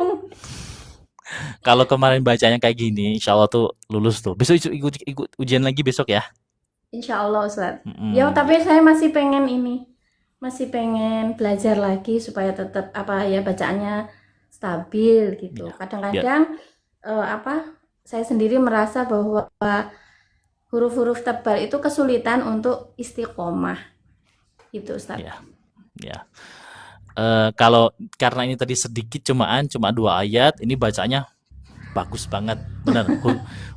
Kalau kemarin bacanya kayak gini, insya Allah tuh lulus tuh. Besok ikut ujian lagi besok ya. Insya Allah Ustadz. Ya, Mm-mm, tapi ya, saya masih pengen ini, masih pengen belajar lagi supaya tetap apa ya bacaannya stabil gitu. ya, biar Kadang-kadang saya sendiri merasa bahwa huruf-huruf tebal itu kesulitan untuk istiqomah gitu Ustadz. ya, ya. Kalau karena ini tadi sedikit cuma 2 ayat, ini bacanya bagus banget, bener.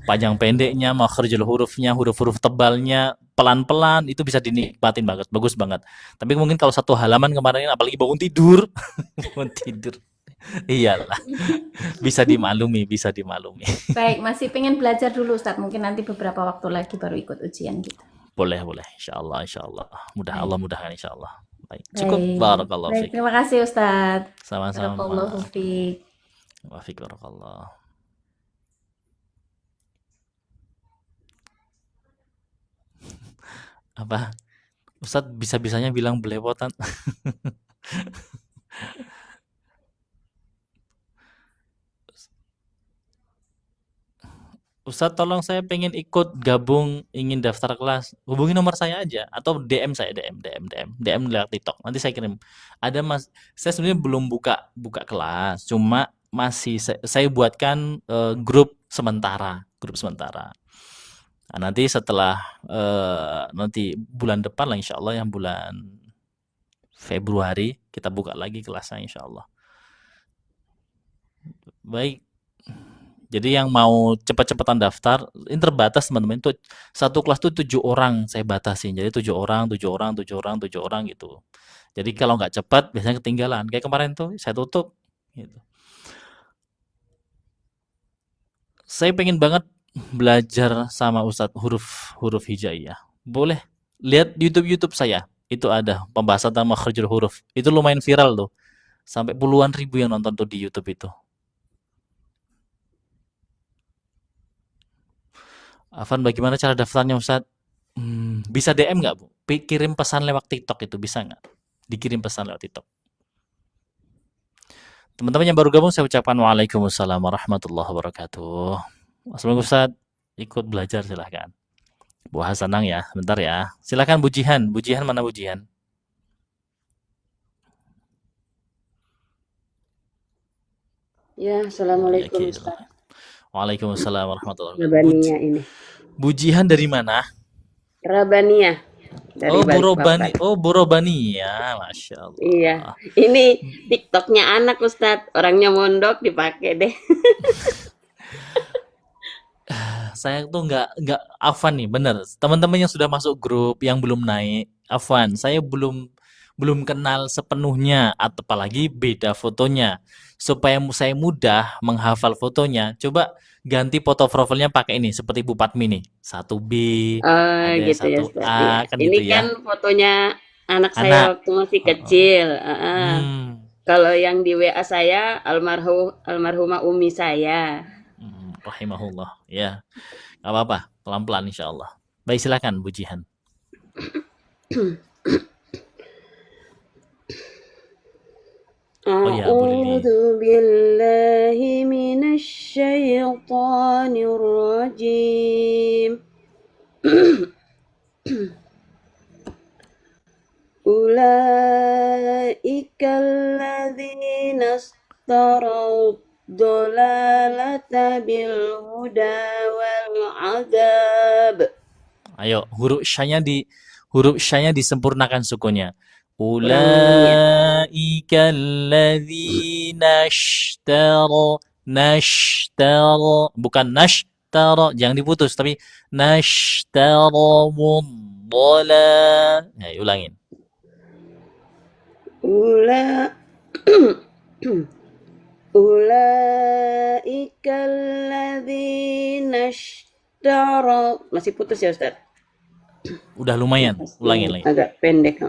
Panjang pendeknya, makharijul hurufnya, huruf-huruf tebalnya, pelan-pelan itu bisa dinikmatin banget, bagus banget. Tapi mungkin kalau 1 halaman kemarin, apalagi bangun tidur, bangun tidur, iyalah, bisa dimaklumi, bisa dimaklumi. Baik, masih pengen belajar dulu Ustadz. Mungkin nanti beberapa waktu lagi baru ikut ujian gitu. Boleh, insya Allah, Baik, Allah mudahkan insya Allah. Baik, cukup, baik. barakallahu Baik, fiik. terima kasih Ustadz. Sama-sama, Barakallahu fiik. wa fiik barakallah. Apa? Ustadz bisa-bisanya bilang belepotan. Ustadz, tolong saya pengen ikut gabung, ingin daftar kelas. Hubungi nomor saya aja atau DM saya, DM lewat TikTok. Nanti saya kirim. Ada Mas, saya sebenarnya belum buka kelas, cuma masih saya buatkan grup sementara. Nah, nanti setelah nanti bulan depan lah insya Allah, yang bulan Februari kita buka lagi kelasnya insya Allah. Baik. Jadi yang mau cepat-cepatan daftar, ini terbatas teman-teman. Itu satu kelas tuh 7 orang saya batasin. Jadi 7 orang gitu. Jadi kalau nggak cepat biasanya ketinggalan. Kayak kemarin tuh saya tutup. Gitu. Saya pengen banget belajar sama Ustadz huruf hijaiyah. Boleh lihat di YouTube saya. Itu ada pembahasan tentang makharijul huruf. Itu lumayan viral tuh. Sampai puluhan ribu yang nonton tuh di YouTube itu. Afan, bagaimana cara daftarnya Ustadz? Bisa DM nggak Bu? Kirim pesan lewat TikTok itu bisa nggak? Dikirim pesan lewat TikTok. Teman-teman yang baru gabung saya ucapkan waalaikumsalam warahmatullahi wabarakatuh. Assalamualaikum Ustadz, ikut belajar silahkan. Bu Hasanang ya, bentar ya. Silahkan Bu Jihan. Bu Jihan mana Bu Jihan? Ya, Ya, Assalamualaikum Ki. Ustaz. Waalaikumsalam warahmatullahi wabarakatuh. Rabaniyah ini. Bu Jihan dari mana? Rabaniyah dari Oh, Balikpapan. Bu Robani ya, Masya Allah. Iya, ini TikToknya anak Ustaz. Orangnya mondok dipakai deh. Saya tuh nggak Afwan nih, bener. Teman-teman yang sudah masuk grup yang belum naik, Afwan, saya belum kenal sepenuhnya, atau apalagi beda fotonya. Supaya saya mudah menghafal fotonya, coba ganti foto profilnya pakai ini, seperti Bu Patmi nih. 1B, ada Gitu ya 1A, Ustaz. Iya. kan Ini gitu ya. kan fotonya anak saya Anak. waktu masih kecil. Kalau yang di WA saya almarhumah umi saya. Rahimahullah. Ya, nggak apa-apa, pelan-pelan insya Allah. Baik, silakan Bu Jihan. Oh ya, Bu Lili. A'udzu billahi minasy syaithanir rajim. Ulaika alladzina istarau dhalalata bil huda wal adab. Ayo, huruf syanya disempurnakan sukunnya. Ulangnya. Ulaika alladzina nashtaro, bukan nashtaro, jangan diputus, tapi nashtarawud dhala. Ya, ulangin. Ulaika alladzina ishtaraw. Masih putus ya Ustaz? Udah lumayan, ulangin lagi. Agak pendek.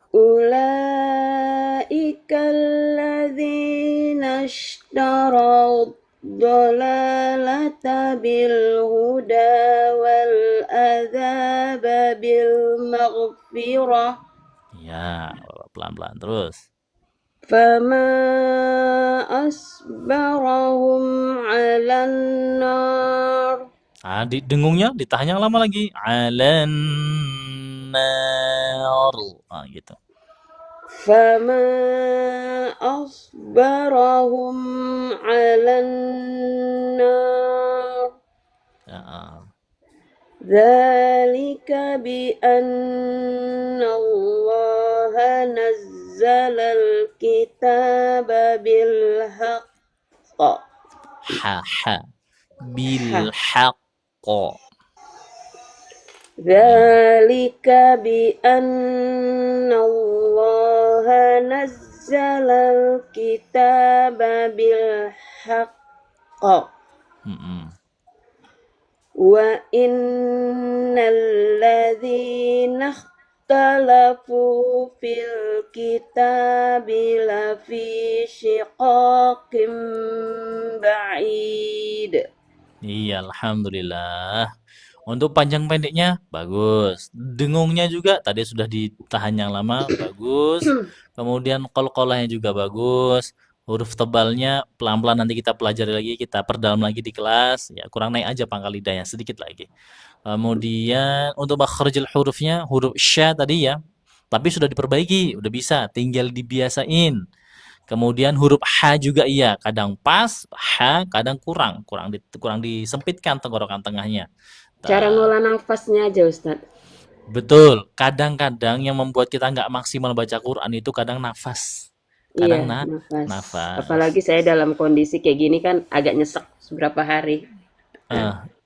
Ulaika alladzina ishtaraw dhalalata bil huda wal adzaba bil maghfirah. Ya, pelan-pelan terus. فما أصبرهم على النار. Dengungnya ditahan yang lama lagi. Alan nar. Gitu. فما أصبرهم على النار. ذلك بأن الله نزل الكتاب بالحق. بالحق. ذلك بأن الله نزل الكتاب بالحق. وإن الذين اختلفوا في الكتاب لفي شقاق بعيد. Iya, alhamdulillah. Untuk panjang pendeknya bagus. Dengungnya juga tadi sudah ditahan yang lama, bagus. Kemudian qalqalahnya juga bagus. Huruf tebalnya pelan-pelan nanti kita pelajari lagi, kita perdalam lagi di kelas. Ya, kurang naik aja pangkal lidahnya sedikit lagi. Kemudian untuk makharijul hurufnya, huruf sya tadi ya. Tapi sudah diperbaiki, udah bisa, tinggal dibiasain. Kemudian huruf H juga iya, kadang pas, H kadang kurang disempitkan tenggorokan tengahnya. Cara ngolah nafasnya aja Ustadz. Betul, kadang-kadang yang membuat kita nggak maksimal baca Quran itu kadang nafas. Kadang nafas. Apalagi saya dalam kondisi kayak gini kan agak nyesek beberapa hari.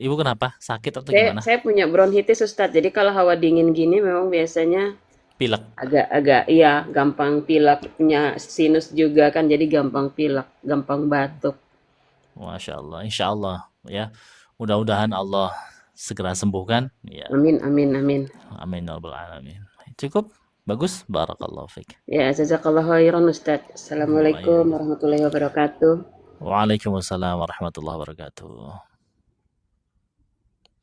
Ibu kenapa? Sakit atau gimana? Saya punya bronkitis Ustadz, jadi kalau hawa dingin gini memang biasanya pilek. Agak iya, gampang pilek, punya sinus juga kan, jadi gampang pilek, gampang batuk. Masya Allah, insya Allah ya. Mudah-mudahan Allah segera sembuhkan. Ya. Amin, amin, amin. Amin ya rabbal alamin. Cukup, bagus, barakallahu fiik. Ya, jazakallahu khairan Ustaz. Assalamualaikum warahmatullahi wabarakatuh. Waalaikumsalam warahmatullahi wabarakatuh.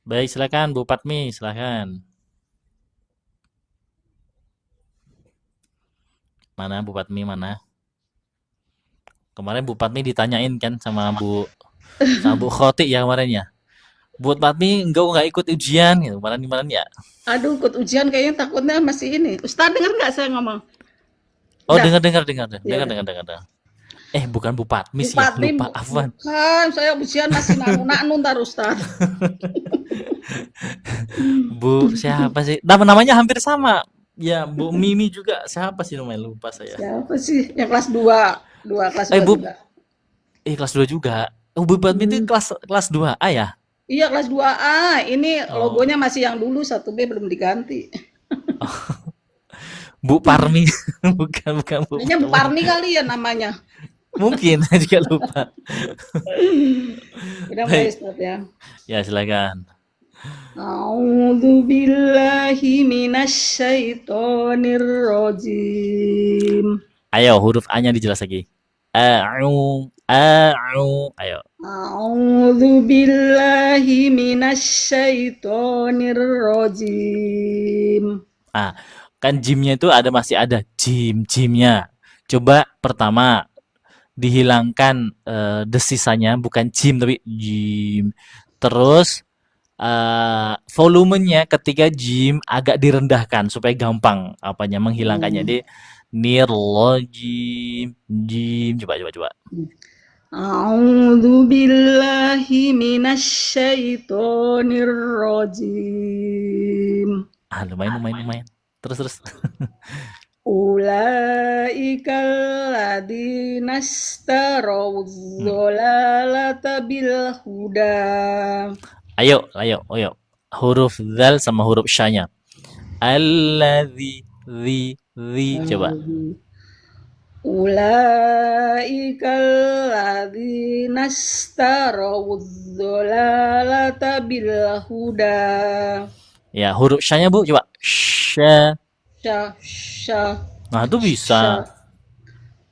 Baik, silakan Bu Patmi, silakan. Mana Bu Patmi, mana? Kemarin Bu Patmi ditanyain kan sama Bu Khoti ya kemarin ya. Bu Patmi nggak ikut ujian gitu, kemarin ya. Aduh, ikut ujian kayaknya takutnya masih ini. Ustaz dengar nggak saya ngomong? Oh, dengar. Bukan Bu Patmi sih, lupa, afwan. Bukan, saya ujian masih nanu ntar Ustaz. Bu siapa sih? Namanya hampir sama. Ya, Bu Mimi juga. Siapa sih namanya? Lupa saya. Siapa sih? Yang kelas 2. Kelas 2 juga. Kelas 2 juga. Bu Patmi itu kelas 2A ya? Iya, kelas 2A. Ini logonya masih yang dulu, 1B belum diganti. Bu Parmi. bukan Bu. Kayaknya Bu Parmi kali ya namanya. Mungkin, saya juga lupa. Udah mulai Ustaz ya. Ya, silakan. A'udzu billahi minasyaitonir rajim. Ayo, huruf A-nya dijelas lagi. Ayo. A'udzu billahi minasyaitonir rajim. Kan jimnya itu masih ada jimnya. Coba pertama dihilangkan desisanya, bukan jim tapi jim. Terus volumenya ketika jim agak direndahkan supaya gampang menghilangkannya. Jadi nirlojim, jim, coba. A'udzu billahi minasyaitonir rajim. Lumayan. Terus. Ulaikal ladzina ishtaraw dzalalata bil huda. Ayo. Huruf dzal sama huruf sya-nya. Alladzi, coba. Ulaikal ladzina ishtaraw dzalalata bil huda. Ya, huruf sya-nya Bu, coba. Sya. Nah, itu bisa.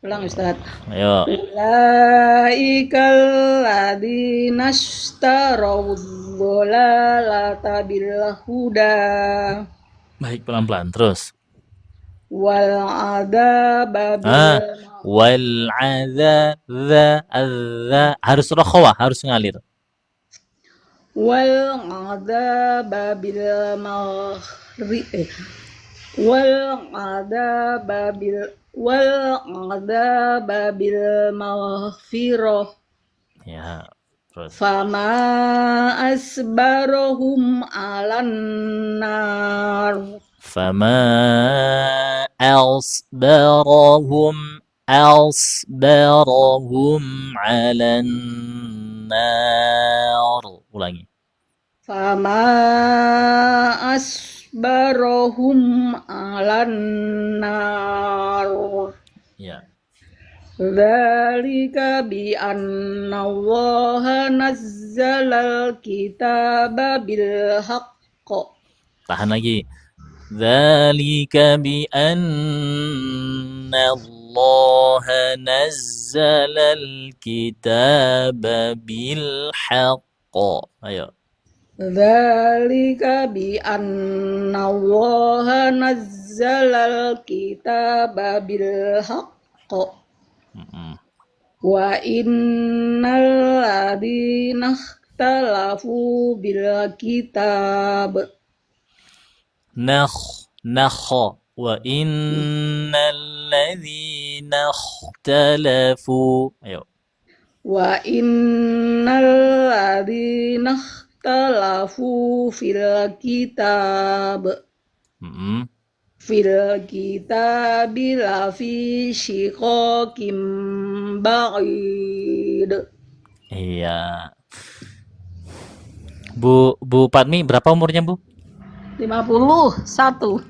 Ulang Ustaz. Ayo. Ulaikal ladzina ishtaraw dzalalata bil huda. Baik, pelan-pelan terus. wal adaba Ah, bil wal adza harus rokhawah, harus ngalir. wal adaba bil maghri wal adaba bil maghfirah Ya, terus. fama asbarahum alan nar Fama أصبرهم على النار. Ulangi. fama asbarahum alan nar Ya. Dzalika bi anna Allaha nazzalal kitaba bil haqq. Tahan lagi. Dzalika bi anna Allah nazzala al-kitaba bil haqq. Ayo. Dzalika bi anna Allaha nazzalal kitaba bil haqq. Wa innal ladzina ikhtalafu bil kitab nakh wa innal ladzina ikhtalafu. Ayo. wa innal ladzina ikhtalafu fil kitab lafi shiqaqim ba'id. Iya. Bu Padmi berapa umurnya, Bu? 51.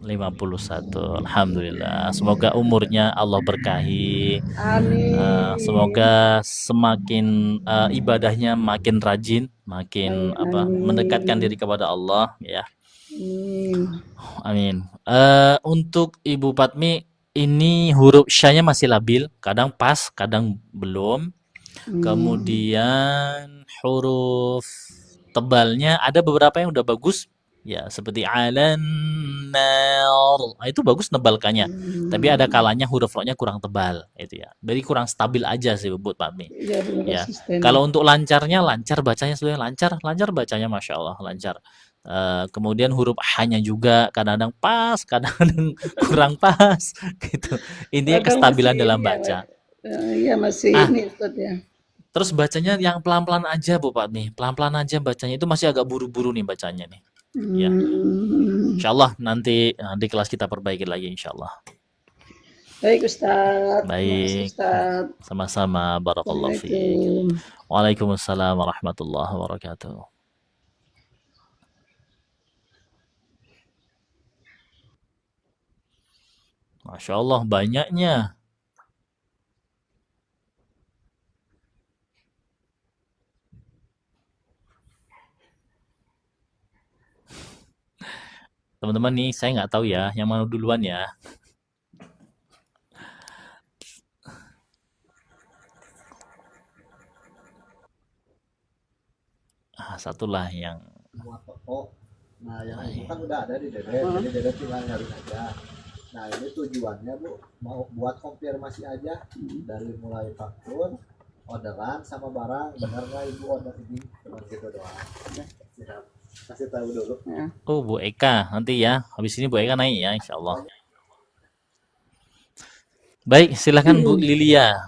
51. Alhamdulillah. Semoga umurnya Allah berkahi. Amin. Semoga semakin ibadahnya makin rajin, makin mendekatkan diri kepada Allah, ya. Amin. Untuk Ibu Padmi, ini huruf syanya masih labil, kadang pas, kadang belum. Kemudian huruf tebalnya ada beberapa yang udah bagus, ya, seperti alan nar. Itu bagus nebalkannya. Tapi ada kalanya huruf ro-nya kurang tebal, itu ya. Jadi kurang stabil aja sih Bu Padmi. Ya. Kalau untuk lancarnya, lancar bacanya sudah lancar bacanya, Masya Allah, lancar. Kemudian huruf H-nya juga kadang-kadang pas, kadang-kadang kurang pas, gitu. Intinya kestabilan dalam baca. Iya masih ini Ustaz ya. Terus bacanya yang pelan-pelan aja Bu Padmi, pelan-pelan aja bacanya, itu masih agak buru-buru nih bacanya nih. Ya. Insyaallah nanti di kelas kita perbaiki lagi insyaallah. Baik Ustaz. Baik. Ustaz. Sama-sama, barakallahu fiik. Waalaikumsalam warahmatullahi wabarakatuh. Masya Allah, banyaknya. Teman-teman nih, saya nggak tahu ya, yang mana duluan ya. Satulah yang. Nah, yang itu kan udah ada di Dede, jadi Dede tinggal nyari aja. Nah, ini tujuannya Bu, mau buat konfirmasi aja dari mulai faktur, orderan sama barang, benar nggak Ibu order ini? Cuma gitu doang. Siap. Kasih tahu dulu. Oh, Bu Eka, nanti ya. Habis ini Bu Eka naik ya, insya Allah. Baik, silakan Bu Lilia.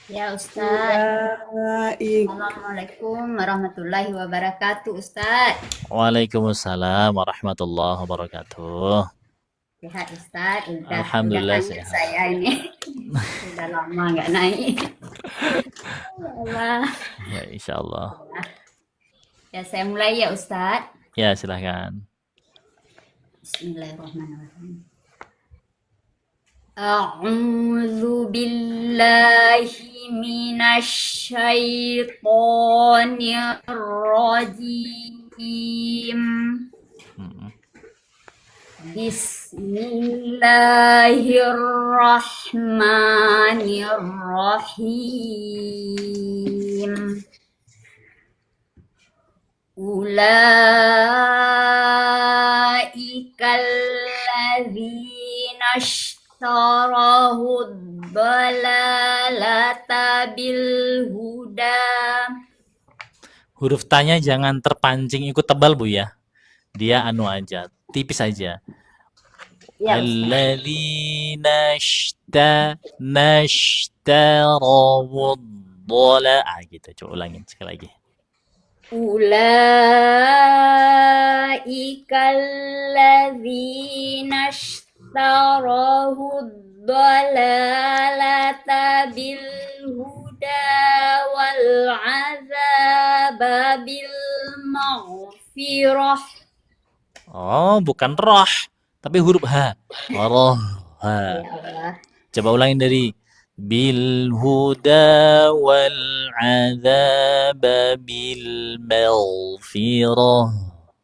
Ya Ustaz. Assalamualaikum warahmatullahi wabarakatuh Ustaz. Waalaikumsalam warahmatullahi wabarakatuh. Sehat Ustaz? Alhamdulillah udah sehat. Saya ini sudah lama nggak naik. Allah. Ya, insya Allah. Ya saya mulai ya Ustaz. Ya, silakan. Bismillahirrahmanirrahim. A'udzu billahi minasy syaithanir rajim. Bismillahirrahmanirrahim. Ulaikal ladzina ishtarahu dhalalata bil huda. Huruf tanya jangan terpancing ikut tebal Bu ya. Dia anu aja, tipis aja. Ya, Ustaz. Alladzina nashtarahu gitu. Coba ulangin sekali lagi. Ulaikal ladzina ishtarahu dhalalata bil huda wal azaba bil maghfirah. Oh, bukan roh, tapi huruf H. Roh. Ha. Ya Allah. Coba ulangin dari bil huda wal azaba bil maghfirah.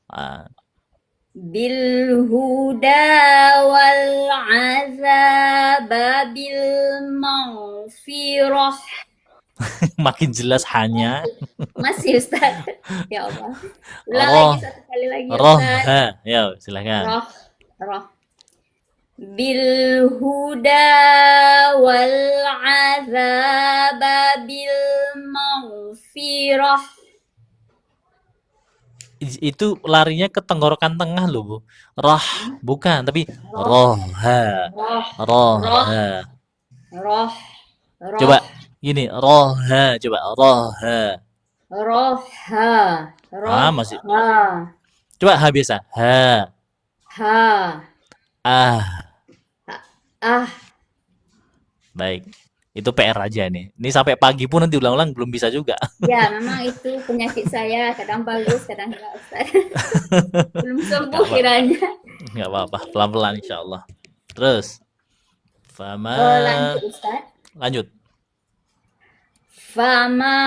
Ah. Bil huda wal azaba bil maghfirah. Makin jelas hanya Masih Ustaz. Ya Allah. Ulang roh. lagi satu kali lagi Roh. Ustaz. Ha. Ya, silakan. Roh. Bil huda wal azaba bil maghfirah. Itu larinya ke tenggorokan tengah loh Bu. Roh bukan, tapi roha. Roha. Roh. Coba gini, roha. Coba roha. Roha. Ah, masih. Ha. Coba H biasa. Ha. Ha. Ah. Ah. Baik. Itu PR aja nih. Ini sampai pagi pun nanti ulang-ulang belum bisa juga. Ya, memang itu penyakit saya. Kadang bagus, kadang enggak Ustaz. Belum sembuh Nggak apa- kiranya. Nggak apa-apa. Pelan-pelan insya Allah. Terus. Fama. Lanjut Ustaz. Lanjut. Fama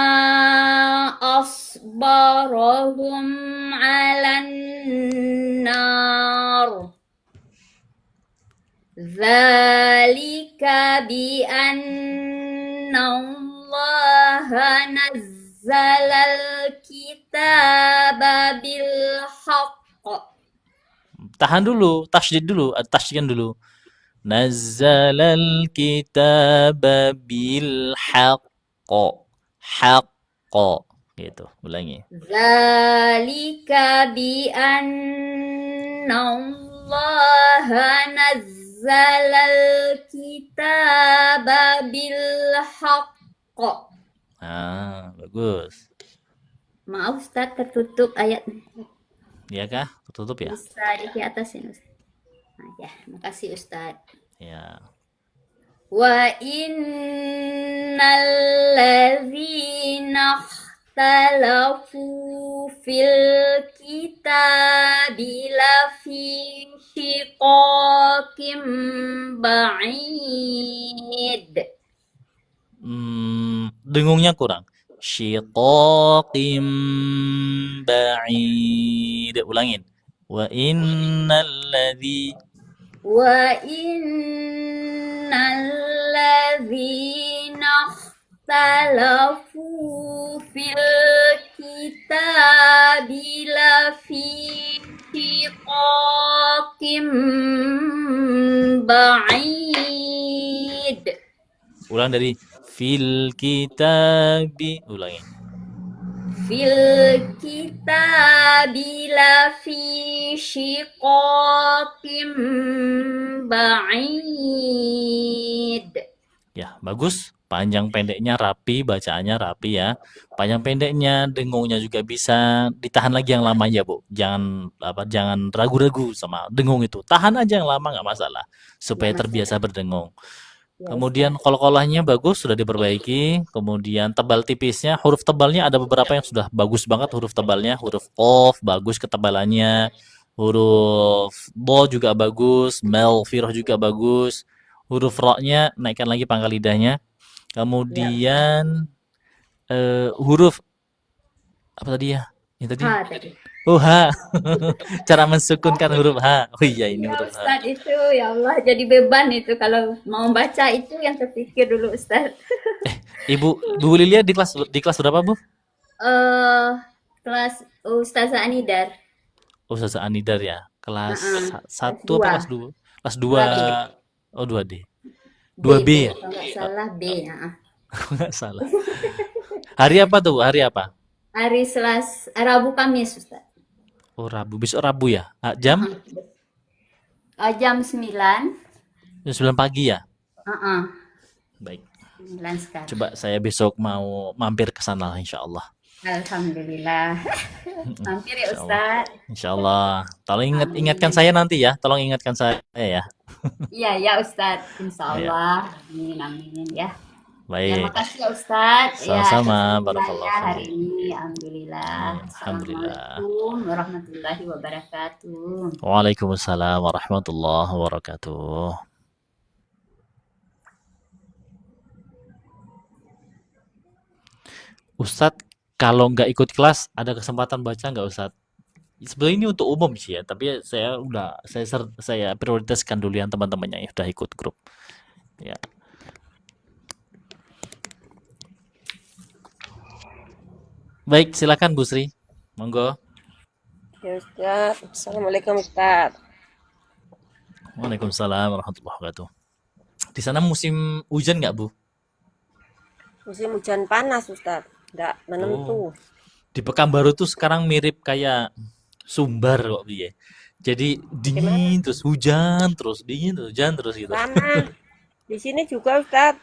asbarahum 'alan nar. Dzalika bi annallaha nazzalal kitaba bil haqq. Tahan dulu. Tasydid dulu. Tasydidkan dulu. Nazzalal kitaba bil haqqo. Haqqo. Gitu. Ulangi. Dzalika bi annallaha nazzalal kitaba bil haqq. Bagus. Maaf Ustaz, tertutup ayat. Iya kah? Tertutup ya? Bisa di atas ini Ustaz. Nah, ya, makasih Ustaz. Ya. Wa innal ladzina ikhtalafu fil kitabi lafi shiqaqim ba'id. Dengungnya kurang. Syiqaqim ba'id. Ulangin. Wa innal ladzi ikhtalafu fil kitabi lafi shiqaqim ba'id. Ulang dari fil kitabi. Ulangin. Fil kitabi lafi shiqaqim ba'id. Ya, bagus. Panjang pendeknya rapi, bacaannya rapi ya. Panjang pendeknya, dengungnya juga bisa. Ditahan lagi yang lama ya, Bu. Jangan ragu-ragu sama dengung itu. Tahan aja yang lama nggak masalah. Supaya terbiasa berdengung. Kemudian kol-kolahnya bagus, sudah diperbaiki. Kemudian tebal tipisnya, huruf tebalnya ada beberapa yang sudah bagus banget huruf tebalnya. Huruf Qaf bagus ketebalannya. Huruf Bo juga bagus. Maghfirah juga bagus. Huruf Ra-nya naikkan lagi pangkal lidahnya. Kemudian huruf apa tadi ya? Ini tadi. Ha tadi. Oh, H. Cara mensukunkan huruf H. Oh iya, ini Ya huruf H. Ustaz itu ya Allah jadi beban itu kalau mau baca itu yang terpikir dulu Ustaz. Bu Lilia di kelas berapa, Bu? Kelas Ustazah Anidar. Oh, Ustazah Anidar ya. Kelas Kelas 1 apa 2. kelas 2? Kelas 2. 2B. Oh, 2D. B, 2B B. ya? Kalau nggak salah B. Nggak salah. Hari apa tuh? Hari apa? Hari Rabu Kamis, Ustaz. Oh, Rabu. Besok Rabu ya? Jam? Jam 9. Jam 9 pagi ya? Baik. 9 sekarang. Coba saya besok mau mampir ke sana insya Allah. Alhamdulillah. Mampir ya Insya Allah. Ustaz. Insya Allah. Tolong ingatkan saya nanti ya. Tolong ingatkan saya ya. Iya ya Ustaz. Insya Iya. Allah. Amin amin ya. Ya Baik. makasih ya Ustaz. Ya Sama-sama. atas Barakallahu bimbingannya hari fiik. ini. Alhamdulillah. Alhamdulillah. Assalamualaikum warahmatullahi wabarakatuh. Waalaikumsalam warahmatullahi wabarakatuh. Ustadz, kalau nggak ikut kelas, ada kesempatan baca nggak Ustadz? Sebenarnya ini untuk umum sih ya, tapi saya prioritaskan dulu yang teman-temannya yang sudah ikut grup. Ya. Baik, silakan Bu Sri. Monggo. Ya Ustaz, Assalamualaikum Ustaz. Waalaikumsalam warahmatullahi wabarakatuh. Di sana musim hujan nggak Bu? Musim hujan panas Ustaz, nggak menentu. Di Pekanbaru tuh sekarang mirip kayak Sumbar kok piye. Jadi dingin terus hujan terus dingin terus hujan terus gitu. Sama, di sini juga Ustaz,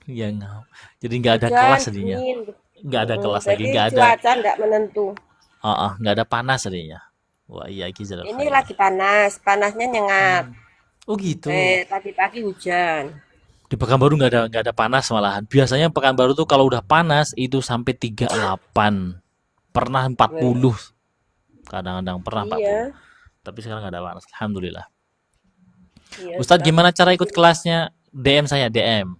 Ya nggak. Jadi nggak ada hujan, kelas jadinya. dingin. Nggak ada kelas lagi, Jadi nggak ada. cuaca nggak menentu. Nggak ada panas jadinya. Wah iya Kizal Ini lagi panas, panasnya nyengat. Oh gitu. Tadi pagi hujan. Di Pekanbaru nggak ada panas malahan. Biasanya Pekanbaru tuh kalau udah panas itu sampai 38. Pernah 40. Kadang-kadang pernah 40. Iya, Tapi sekarang nggak ada panas. Alhamdulillah. iya Ustadz Ustaz. gimana cara ikut kelasnya? DM saya, DM.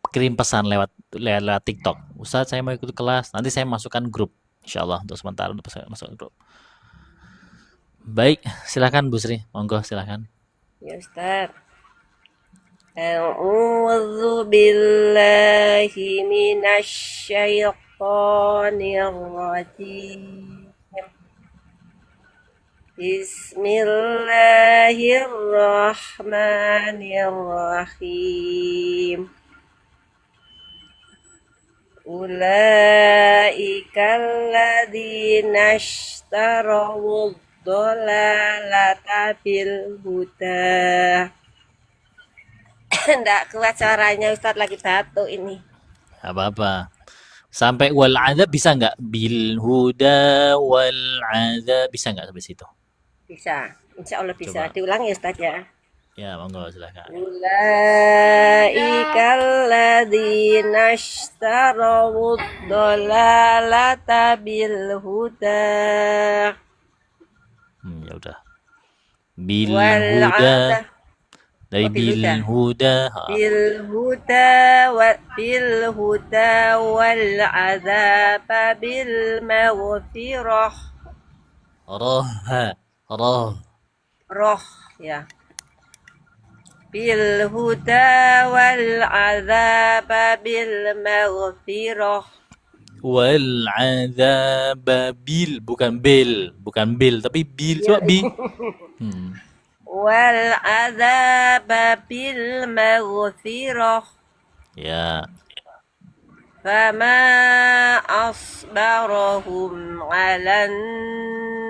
Kirim pesan lewat TikTok. Ustadz saya mau ikut kelas. Nanti saya masukkan grup. Insya Allah untuk sementara untuk saya masuk grup. Baik, silakan Bu Sri. Monggo silakan. Ya Ustaz. A'udzu billahi minasyaitonir rajim. Bismillahirrahmanirrahim. Ulaika alladzina ishtaraw ad-dhalalata bil huda. Nggak kuat suaranya Ustadz, lagi batuk ini. Apa-apa. Sampai wal adab bisa nggak? Bil huda wal adab bisa nggak sampai situ? Bisa, insya Allah bisa. Coba. Diulang ya Ustadz ya. Ya, monggo silakan. Ulaika alladzina ishtaraw ad-dhalalata bil huda Ya udah. Bil wal huda adab. dari bil bil huda. huda. bil huda wal azaba bil maghfirah. Roh. Roh ya. Bil huda wal azaba bil maghfirah. Wal azab bil bukan bil tapi bil coba bi. Wal azaba bil maghfirah. Ya. Fama asbarahum 'alan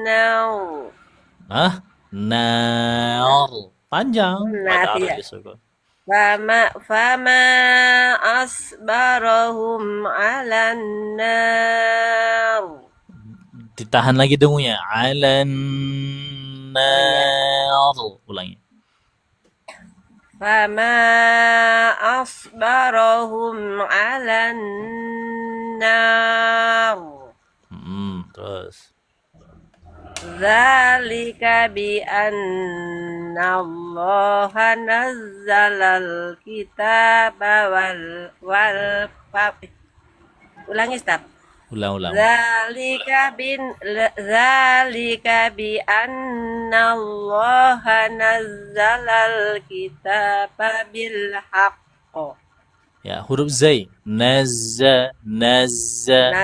nar. Nar. Panjang. Nar, Pada ya. Arab disebut. Fama asbarahum 'alan nar. Ditahan lagi dengunya. Alan nar. Ulangi. Fama asbarahum 'alan nar. Terus. Dzalika bi anna Allah nazzalal kitaba wal ulangi Ustaz. Ulang. Dzalika bi anna Allah nazzalal kitaba bil haqq. Ya, huruf zai. Nazza. Nazza.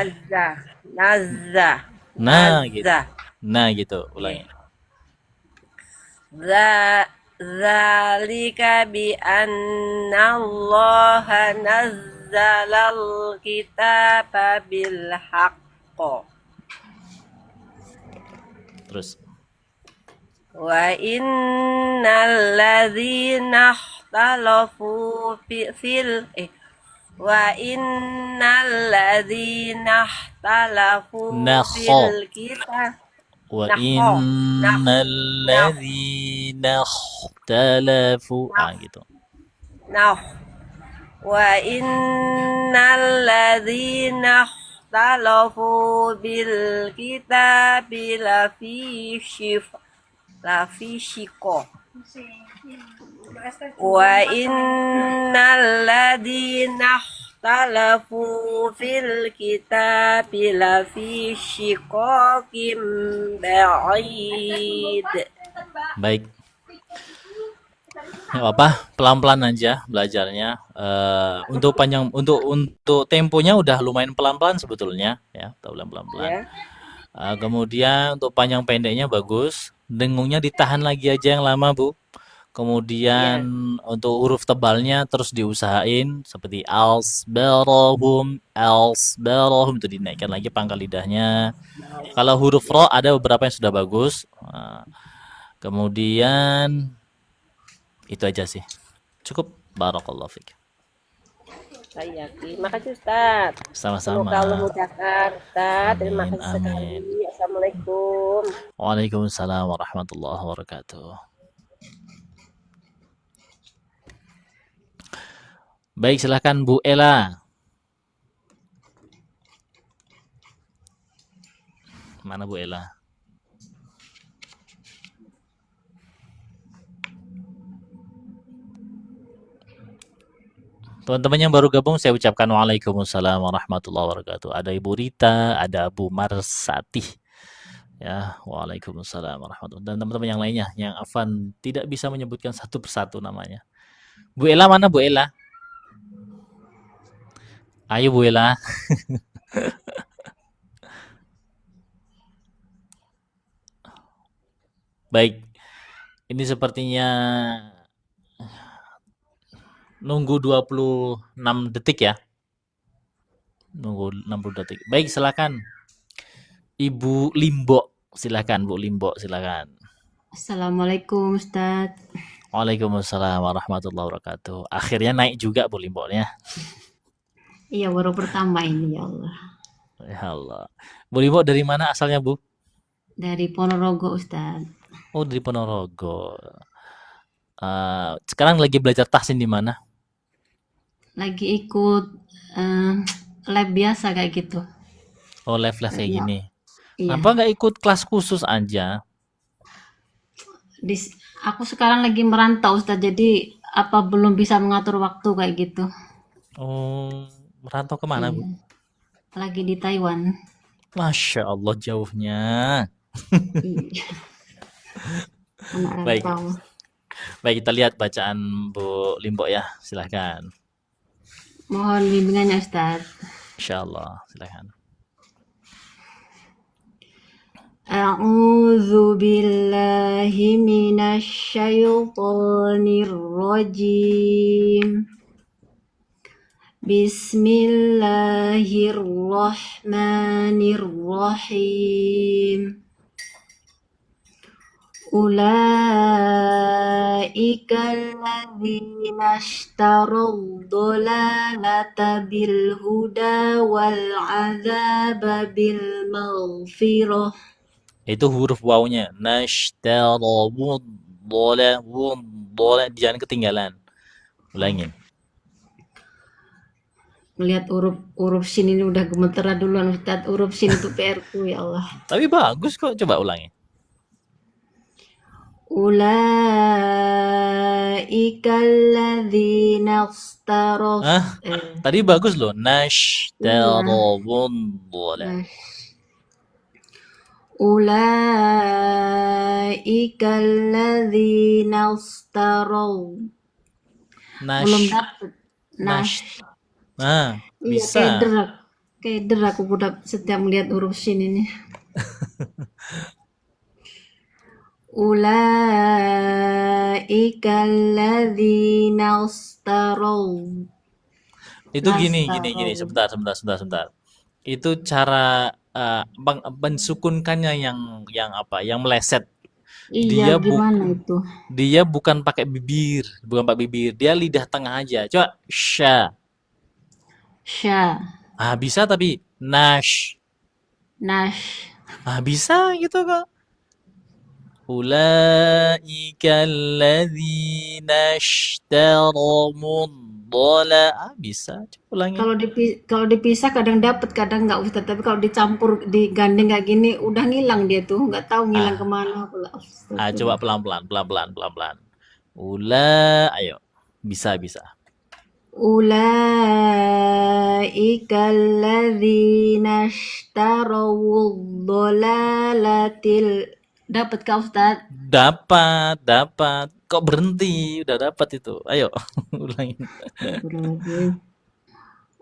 Nah gitu. Azza. Nah gitu. Ulangi. Dzalika bi annallaha nazzalal kitaba bil haqq Terus. wa innal ladzina ikhtalafu wa innal ladzina ikhtalafu Nakho. fil kitab Wa nakho innal ladzina ikhtalafu. Gitu. nah wa innal ladzina ikhtalafu bil kitabi lafi shiqaq wa innal ladzina ikhtalafu fil kitabi lafi shiqaqim ba'id. Baik. Nggak apa, pelan-pelan aja belajarnya. Untuk temponya udah lumayan pelan-pelan sebetulnya, ya, pelan-pelan. Kemudian untuk panjang pendeknya bagus. Dengungnya ditahan lagi aja yang lama, Bu. Kemudian untuk huruf tebalnya terus diusahain seperti asbarahum itu dinaikkan lagi pangkal lidahnya. Kalau huruf ro ada beberapa yang sudah bagus. Kemudian itu aja sih. Cukup. Barakallahu fiik. Saya terima kasih Ustaz. Sama-sama. Semoga Allah mudahkan Ustaz. Terima Amin, kasih amin. sekali. Assalamualaikum. Waalaikumsalam warahmatullahi wabarakatuh. Baik, silahkan Bu Ella. Mana Bu Ella? Teman-teman yang baru gabung, saya ucapkan waalaikumsalam warahmatullahi wabarakatuh. Ada Ibu Rita, ada Bu Marsati. Ya, waalaikumsalam warahmatullahi wabarakatuh. Dan teman-teman yang lainnya yang Afan tidak bisa menyebutkan satu persatu namanya. Bu Ella mana Bu Ella? Ayo Bu Ella. Baik. Ini sepertinya nunggu 26 detik ya. Nunggu 60 detik. Baik, silakan. Ibu Limbo, silakan Bu Limbo, silakan. Assalamualaikum Ustaz. Waalaikumsalam warahmatullahi wabarakatuh. Akhirnya naik juga Bu Limbonya. Iya, baru pertama ini, ya Allah. Ya Allah. Bu Limbo dari mana asalnya, Bu? Dari Ponorogo, Ustaz. Oh, dari Ponorogo. Sekarang lagi belajar tahsin di mana? Lagi ikut lab biasa kayak gitu. Oh, live-live kayak Iya. gini. Iya. Kenapa nggak ikut kelas khusus aja? Aku sekarang lagi merantau, Ustaz. Jadi belum bisa mengatur waktu kayak gitu. Oh, merantau kemana, Bu? Iya. Lagi di Taiwan. Masya Allah jauhnya. Iya. Anak Baik. rantau. Baik, kita lihat bacaan Bu Limbo ya. Silahkan. Mohon bimbingannya, Ustaz. Insyaallah, silahkan. A'udzu billahi minasy syaithanir rajim. Bismillahirrahmanirrahim. Ulaika alladzina ishtaraw dhalalata bil huda wal 'adzaba bil maghfirah. Itu huruf wawunya. Nashtarawud jangan ketinggalan. Ulangin. Melihat huruf sin ini udah gemeteran duluan, Ustaz. Huruf sin itu PR-ku, ya Allah. Tapi bagus kok, coba ulangi. Ulaika alladzina ishtaraw. Tadi bagus loh. Nashtarawud. Ulaika alladzina ishtaraw. Belum dapet. Nah, Iya, bisa. kayak derak aku udah setiap melihat huruf sin ini. Ulaika alladzina ishtaraw Itu gini, nastarau. sebentar. Itu cara mensukunkannya yang apa? Yang meleset. Iya, gimana itu? Dia bukan pakai bibir, Dia lidah tengah aja. Coba sya. Sya, Bisa tapi nash. nash. Bisa gitu kok. Ulaika alladzina ishtarawud dhala. Bisa. Coba ulangin. Kalau dipisah kadang dapat, kadang nggak Ustaz. Tapi kalau dicampur, digandeng kayak gini, udah ngilang dia tuh, nggak tahu ngilang kemana pula. Coba pelan-pelan. Ayo. Bisa. Ulaika alladzina ishtarawud dhalalatil. Dapat kah Ustaz? Dapat. Kok berhenti? Udah dapat itu. Ayo, ulangin.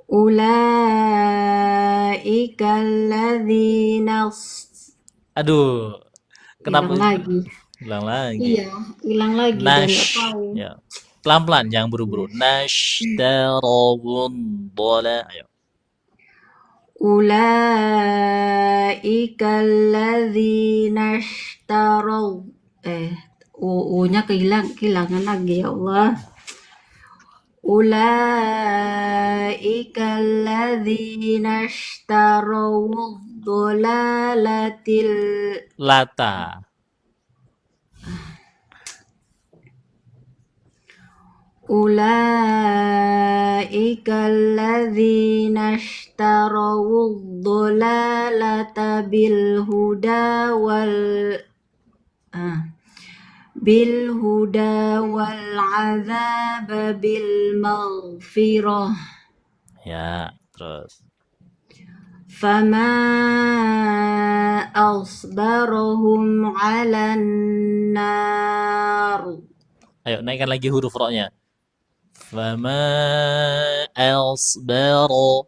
Ulaika alladzina. Aduh, kenapa? Hilang lagi. Hilang lagi. Iya, hilang lagi. Nash. Ya. Pelan-pelan, jangan buru-buru. Nashtarawun dhala. Ayo. Ulaika alladzina ishtaraw. U-nya kehilangan lagi, ya Allah. Ulaika alladzina ishtaraw dhalalatil Lata. Ulaika alladzina ishtaraw dhalaalata bil huda wal azab bil maghfirah. Ya, terus. Fama asbarahum 'alan nar. Ayo naikkan lagi huruf ro-nya. Fama asbaro.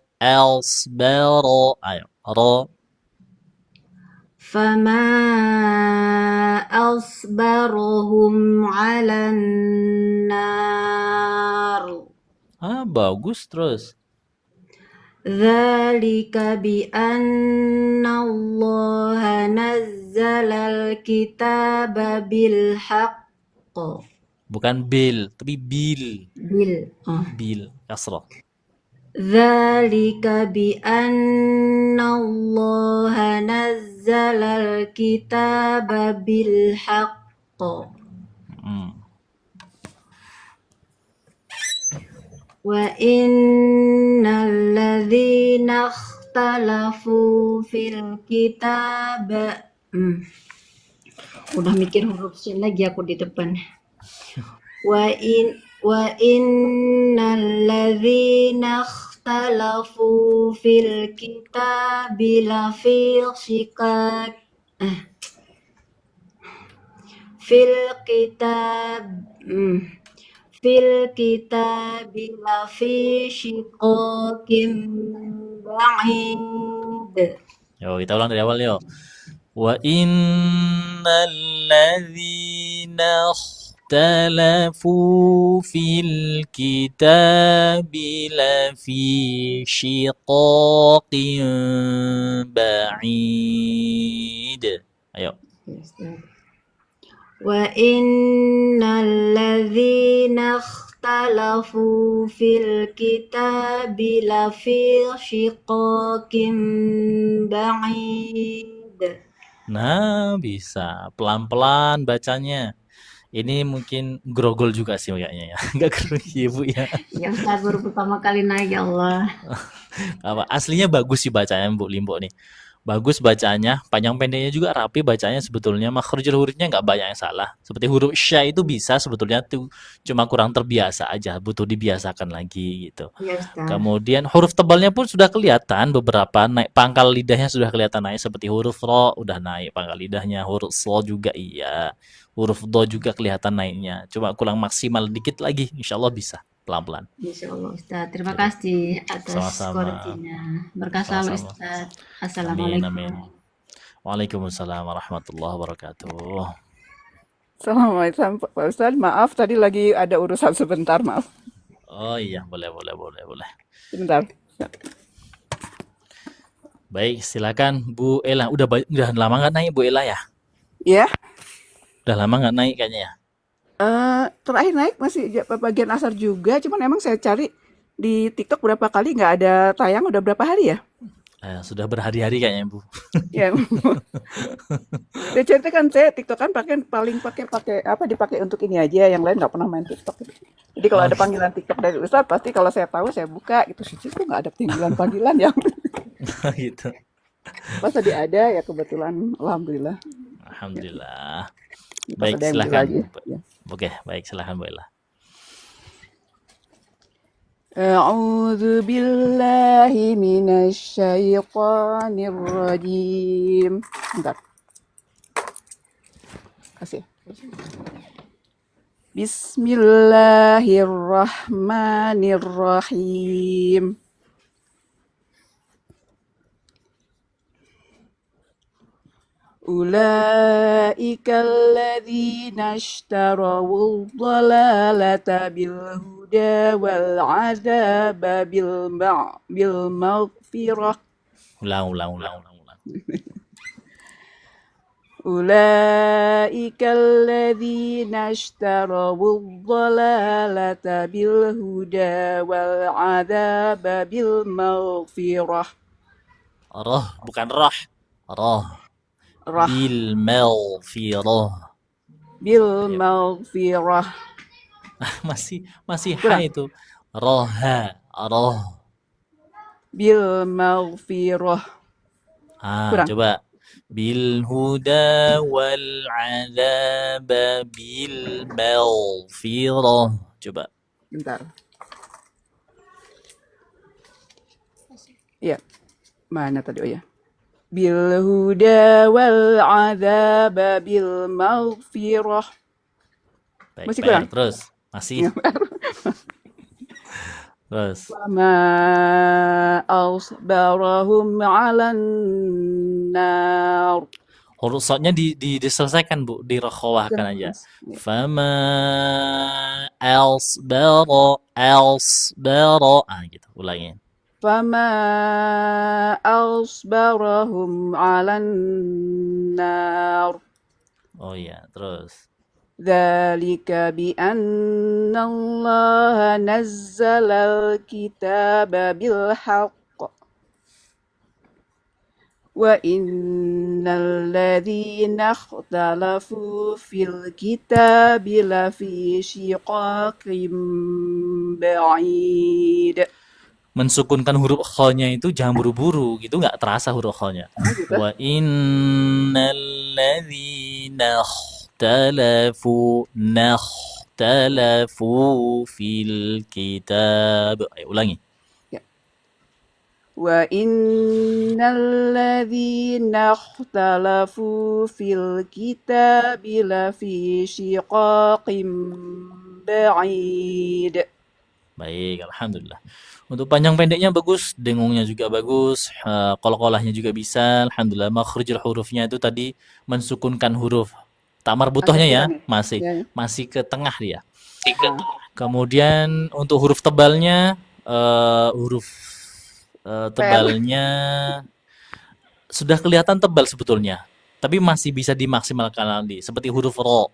Ayo, ro. Fama asbarahum 'alan nar. Bagus terus. Dzalika bi anna Allah nazzalal kitaba bil haqq. Bukan bil, tapi bil. Bil, kasrah. Dzalika bi anna Allah nazzalal kitaba bil haqq. Wa innal ladzina ikhtalafu fil kitab. Udah mikir huruf sin lagi aku di depan. Wa innal ladzina ikhtalafu fil kitab lafi shiqaq. Fil kitab lafi shiqaqin ba'id. Yo, kita ulang dari awal yo. Wa innal ladzina ikhtalafu fil kitabi lafi shiqaqin ba'id. Ayo. Wa innal ladzina ikhtalafu fil kitabi lafi shiqaqin ba'id. Nah, bisa. Pelan-pelan bacanya. Ini mungkin grogol juga sih kayaknya ya. Enggak grogi Bu ya. Ya Ustaz, baru pertama kali naik, ya Allah. Aslinya bagus sih bacanya Bu Limbo nih. Bagus bacanya, panjang pendeknya juga rapi bacanya sebetulnya. Makhrajul hurufnya nggak banyak yang salah. Seperti huruf sya itu bisa sebetulnya tuh cuma kurang terbiasa aja, butuh dibiasakan lagi gitu. Ya, Ustaz. Kemudian huruf tebalnya pun sudah kelihatan beberapa naik, pangkal lidahnya sudah kelihatan naik seperti huruf ro udah naik pangkal lidahnya, huruf so juga iya. Huruf do juga kelihatan naiknya. Coba kurang maksimal dikit lagi, insyaallah bisa. Pelan-pelan. Insyaallah Ustaz. Terima kasih atas koreksinya. Berkah selalu Ustaz. Assalamualaikum. Amin. Waalaikumsalam warahmatullahi wabarakatuh. Assalamualaikum Pak Ustadz, maaf tadi lagi ada urusan sebentar, maaf. Oh iya, boleh. Sebentar. Baik, silakan Bu Ella. Udah lama nggak naik Bu Ella ya? Ya, Udah lama nggak naik kayaknya ya? terakhir naik masih bagian asar juga, cuman emang saya cari di TikTok berapa kali nggak ada tayang, udah berapa hari ya? Sudah berhari-hari kayaknya Bu. Ya, saya cerita kan saya TikTok kan pakai apa dipakai untuk ini aja, yang lain nggak pernah main TikTok. Jadi kalau Oh, ada panggilan TikTok dari Ustadz, pasti kalau saya tahu saya buka gitu. Sih kok nggak ada panggilan yang gitu. pas tadi ada ya kebetulan, alhamdulillah. Alhamdulillah. Pas Baik, ada yang beli silakan. lagi. Ya. Oke, baik, silakan Bu Ella. أعوذ بالله من الشيطان الرجيم. Bentar. Kasih. Bismillahirrahmanirrahim. أولئك الذين اشتروا الضلالة بالهدى والعذاب بالمغفرة. Ulang. أولئك الذين اشتروا الضلالة بالهدى والعذاب بالمغفرة. Roh, bukan roh. Roh. Rah. Bilmaghfirah. Bilmaghfirah. Masih ha itu. Roha. Roh. Bilmaghfirah. Kurang. Coba. Bilhuda wal azab bil maghfirah. Coba. Bentar. Iya. Mana tadi? Oh ya. Bilhuda wal azab bil maghfirah. Baik, Masih kurang? Terus. Masih. Terus. Wama asbarahum 'alan nar. Huruf sodnya diselesaikan Bu, dirokhawahkan aja. Fama asbara. Gitu, ulangin. Fama asbarahum 'alan nar. Oh iya, terus. Dzalika bi anna Allah nazzala al-kitaba bil haqq wa innal ladzina ikhtalafu fil kitabi lafi shiqaqin ba'id. Mensukunkan huruf kha-nya itu jangan buru-buru gitu, nggak terasa huruf kha-nya. Wa innal ladzina ikhtalafu fil kitab. Ayo ulangi. Ya. Wa innal ladzina ikhtalafu fil kitabi lafi shiqaqin ba'id. Baik, alhamdulillah. Untuk panjang pendeknya bagus, dengungnya juga bagus, qolqolahnya juga bisa. Alhamdulillah, makhrijul hurufnya itu tadi mensukunkan huruf tak marbutohnya ya, masih ke tengah dia. Kemudian untuk huruf tebalnya, tebalnya sudah kelihatan tebal sebetulnya, tapi masih bisa dimaksimalkan lagi. Seperti huruf ro,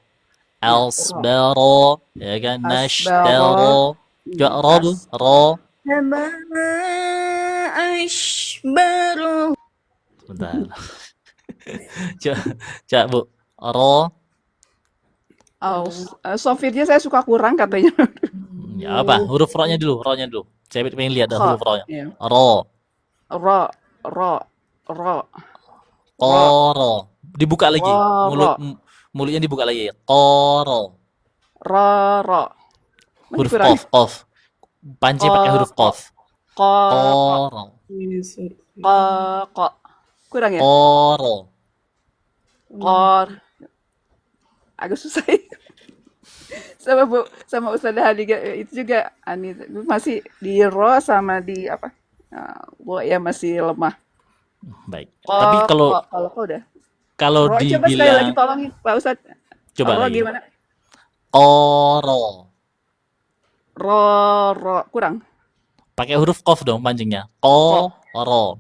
alsbaro, ya kan, nashtaro, ro. Ashbaru. Bentar. Coba Bu, ro. Sofirnya saya suka kurang katanya. Ya apa? Huruf ro-nya dulu. Saya pengen lihat huruf ro-nya. Iya. Ro. Qoro. Dibuka lagi. Mulutnya dibuka lagi. Qoro. Huruf qaf. Panci pakai huruf qaf. Qoro. Kurang ya? Qoro. Agak susah ya. Sama Ustazah Hadiga itu juga masih di ro sama di apa? Ya masih lemah. Baik. Tapi kalau kau udah Kalau Ro, coba sekali lagi dibilang tolong Pak Ustadz. coba Ro lagi. gimana? Qoro. Ro, kurang. Pakai huruf qaf dong pancingnya. Ko, Qoro.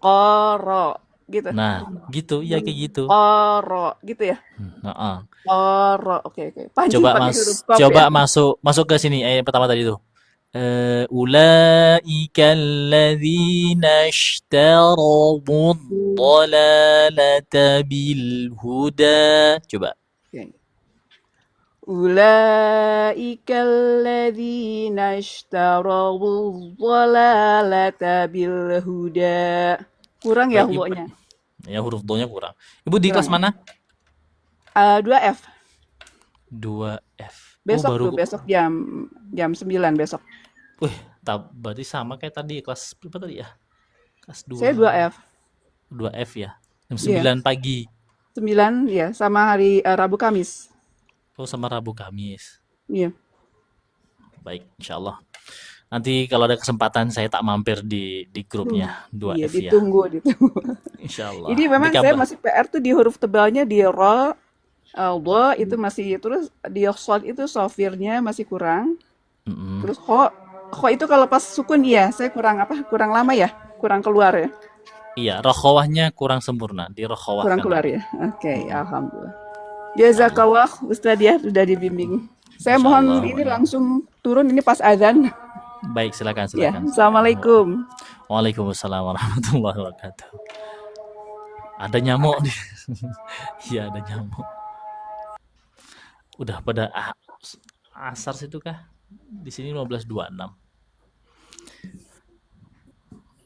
koro, gitu. Nah, gitu ya kayak gitu. Koro, gitu ya. Heeh. Koro, oke. Pancing pakai huruf kof Coba ya. masuk ke sini ayat pertama tadi tuh. Ulaika alladzina ishtaraw ad-dhalalata bil huda. Coba. Oke. Ulaika alladzina ishtaraw dhalalata bil huda. Kurang ya Baik, hurufnya? ya huruf do-nya kurang. Ibu di kelas Kurang ya? mana? 2F. 2F. Besok baru. tuh, besok jam 9 besok. Wih, berarti sama kayak tadi kelas berapa tadi ya? Kelas 2. Saya 2F. 2F ya. Jam Iya. 9 pagi. 9 ya, sama hari Rabu Kamis. Oh, sama Rabu Kamis. Iya. Baik, insyaallah. Nanti kalau ada kesempatan saya tak mampir di grupnya 2F Iya, ya. ditunggu. Insyaallah. Jadi memang saya masih PR tuh di huruf tebalnya di ro, do itu masih, terus di shod itu sofirnya masih kurang. Terus kho itu kalau pas sukun iya, saya kurang lama ya, kurang keluar ya. Iya, rokhawahnya kurang sempurna, di rokhawah. Kurang keluar ya. Oke, alhamdulillah. Jazakallah Ustadz ya sudah dibimbing. Saya mohon ini langsung turun ini pas azan. Baik, silakan. Ya, assalamualaikum. Waalaikumsalam warahmatullahi wabarakatuh. Ada nyamuk nih. Iya, ada nyamuk. Udah pada asar situ kah? Di sini 15.26.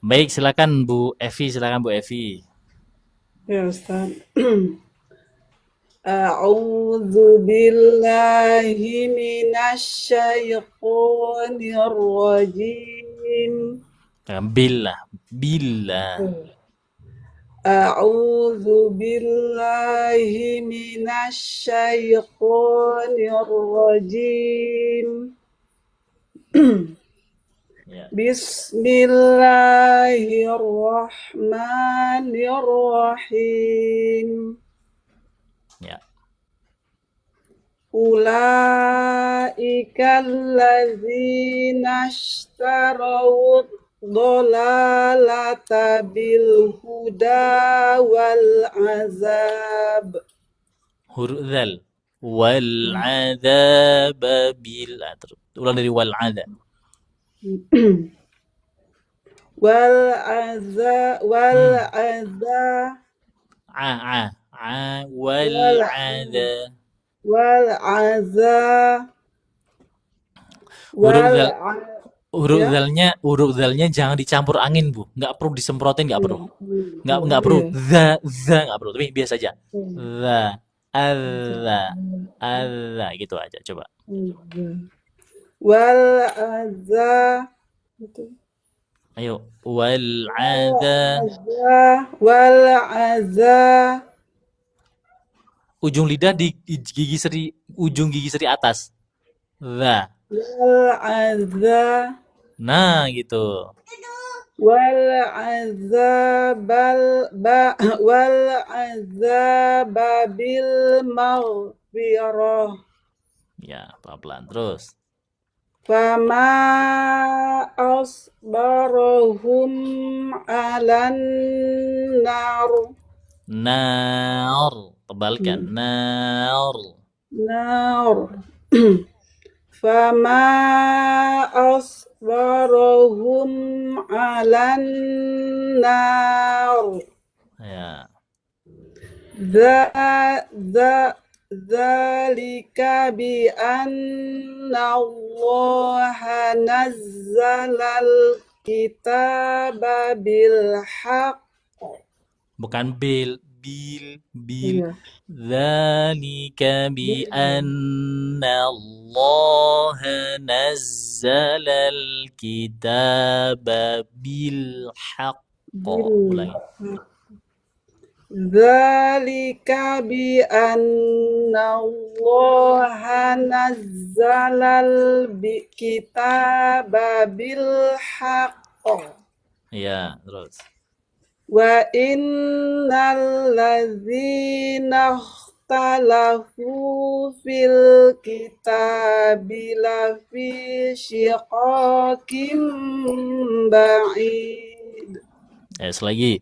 Baik, silakan Bu Evi, Ya Ustaz. A'udzu billahi minasyaitonir rajim. Billah. A'udzu billahi minasyaitonir rajim. Bismillahirrahmanirrahim. Ya. Ulaika alladzina ishtaraw dhalalata bil huda wal azab. Huruf dzal. Wal azab bil. Ulang dari wal azab. wal huruf zalnya jangan dicampur angin, Bu. Nggak perlu disemprotin, nggak perlu. Nggak perlu. Za nggak perlu, tapi biasa aja. Za, Allah gitu aja, coba. Wal azza. Ayo, wal azza. Ujung lidah di ujung gigi seri atas. Za. Wal azza. Nah, gitu. Wal azababil maghfirah. Ya, pelan-pelan terus. Fama asbarahum alan nar. Nar, tebalkan. Nar. Fama asbarahum alan nar. Ya. Dzalika bi anna Allah nazzalal kitaba bil haqq. Bukan bil. Dzalika bi anna Allah nazzalal kitaba bil haqq. Ulangi. Dzalika bi anna Allah nazzalal kitaba bil haqq. Ya, terus. Wa innal ladzina ikhtalafu fil kitabi lafi shiqaqin ba'id. Selagi.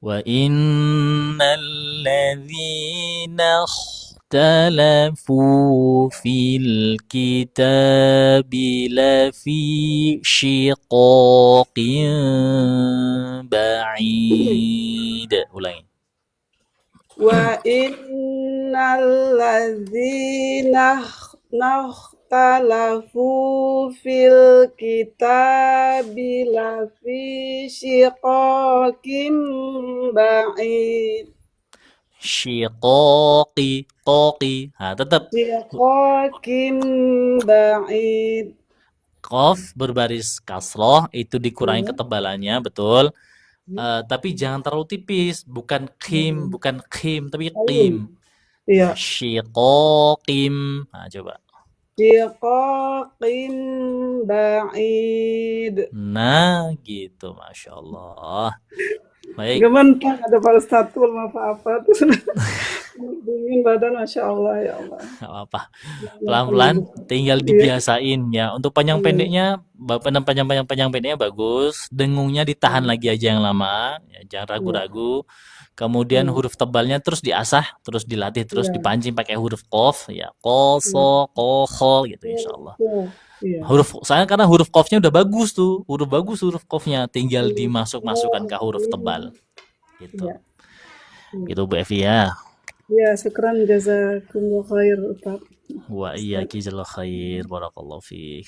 Wa innal ladzina ikhtalafu fil kitabi lafi shiqaqin ba'id. Ulangi. Wa innal ladzina ikhtalafu fil kitabi lafi shiqaqin ba'id. Shiqaqi, qaqi. Tetap Shiqaqin ba'id. qaf berbaris kasroh itu dikurangi ketebalannya, betul. Tapi jangan terlalu tipis, bukan khim, tapi qim. Iya. Shiqaqim. Coba. Shiqaqin ba'id. Nah, gitu, Masya Allah. Baik. Gementar ada Pak Ustadz tuh apa-apa tuh. Dingin badan, Masya Allah, ya Allah. Gak apa-apa. Pelan-pelan tinggal dibiasain ya. Untuk panjang pendeknya, panjang pendeknya bagus. Dengungnya ditahan lagi aja yang lama, ya, jangan ragu-ragu. Kemudian huruf tebalnya terus diasah, terus dilatih, terus dipancing pakai huruf qaf ya. Qoso, qoho gitu insyaallah. Karena huruf qafnya udah bagus tuh. Huruf qafnya, tinggal dimasukkan ke huruf tebal. Gitu. Itu Bu Evi ya. Ya, syukran jazakumullah khair Ustaz. Wa iyyaki jazakallahu khair, barakallahu fiik.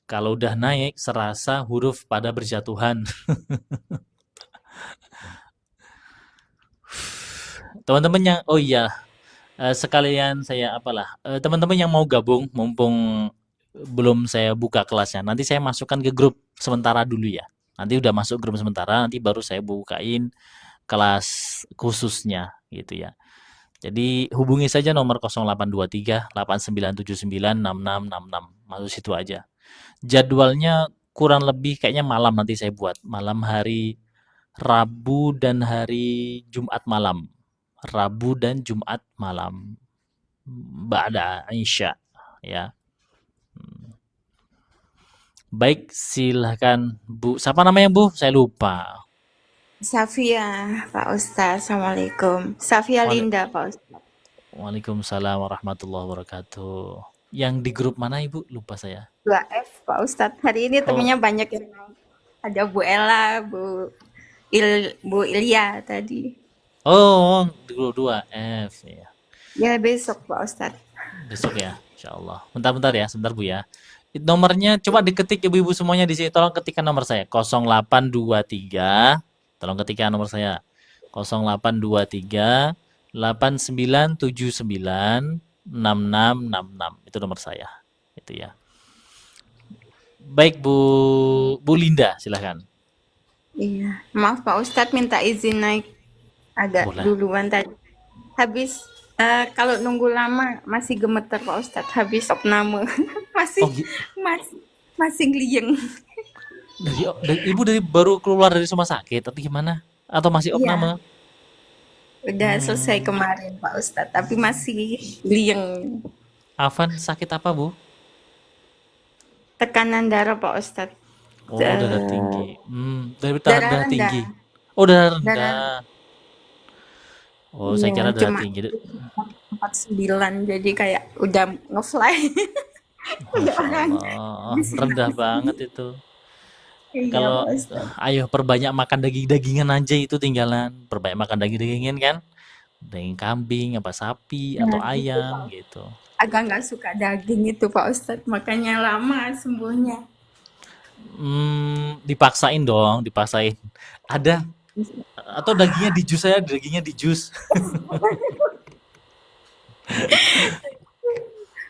Kalau udah naik serasa huruf pada berjatuhan. Teman-teman yang sekalian saya teman-teman yang mau gabung mumpung belum saya buka kelasnya, nanti saya masukkan ke grup sementara dulu ya. Nanti udah masuk grup sementara, nanti baru saya bukain kelas khususnya gitu ya. Jadi hubungi saja nomor 0823 8979 6666. Masuk situ aja. Jadwalnya kurang lebih kayaknya malam nanti saya buat. Malam hari Rabu dan hari Jumat malam. Rabu dan Jumat malam. Ba'da Isya ya. Baik, silahkan Bu. Siapa namanya Bu? Saya lupa. Safia, Pak Ustaz. Assalamualaikum. Safia Linda, Pak Ustaz. Waalaikumsalam warahmatullahi wabarakatuh. Yang di grup mana Ibu? Lupa saya. 2F, Pak Ustadz. Hari ini temennya banyak yang ada Bu Ella, Bu Ilya tadi. Oh, di grup 2F ya. Ya besok Pak Ustadz. Besok ya, insyaallah. Bentar ya, sebentar Bu ya. Nomornya coba diketik ibu-ibu semuanya di sini. Tolong ketikkan nomor saya 0823. Tolong ketikkan nomor saya 0823 8979 6666. Itu nomor saya. Itu ya. Baik Bu Linda, silahkan. Iya, maaf Pak Ustadz minta izin naik agak duluan tadi. Habis kalau nunggu lama masih gemeter Pak Ustadz. Habis opname masih gliyeng. Ibu baru keluar dari rumah sakit atau gimana? Atau masih opname? Udah selesai kemarin Pak Ustadz, tapi masih gliyeng. Afan sakit apa Bu? Tekanan darah Pak Ustadz. Oh, darah tinggi. Darah tinggi. Oh, darah rendah. Oh, saya kira darah tinggi. 49, jadi kayak udah ngefly. Rendah banget itu. Iya, Kalau ayo perbanyak makan daging-dagingan aja itu tinggalan. Perbanyak makan daging-dagingan kan? Daging kambing, apa sapi atau ayam gitu. Agak nggak suka daging itu Pak Ustadz, makanya lama sembuhnya. Dipaksain dong, dipaksain. Ada atau dagingnya di jus saya, dagingnya di jus.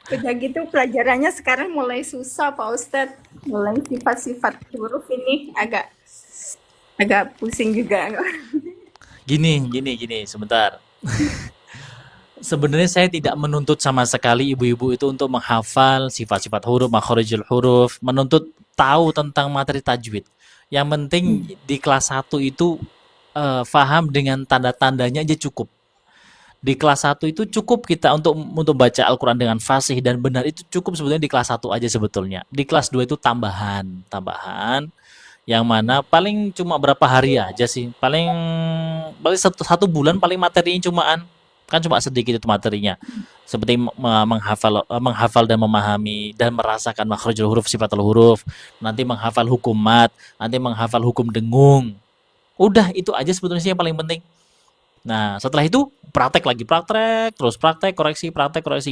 Udah gitu pelajarannya sekarang mulai susah Pak Ustadz. Mulai sifat-sifat huruf ini agak pusing juga. Gini, sebentar. Sebenarnya saya tidak menuntut sama sekali ibu-ibu itu untuk menghafal sifat-sifat huruf, makharijul huruf, menuntut tahu tentang materi tajwid. Yang penting di kelas 1 itu faham dengan tanda-tandanya aja cukup. Di kelas 1 itu cukup kita untuk baca Al-Quran dengan fasih dan benar, itu cukup sebetulnya di kelas 1 aja sebetulnya. Di kelas 2 itu tambahan yang mana paling cuma berapa hari aja sih. Paling satu bulan paling materinya kan cuma sedikit itu materinya. Seperti menghafal dan memahami dan merasakan makhrajul huruf, sifatul huruf, nanti menghafal hukum mat, nanti menghafal hukum dengung. Udah itu aja sebetulnya sih yang paling penting. Nah, setelah itu praktek, terus praktek, koreksi,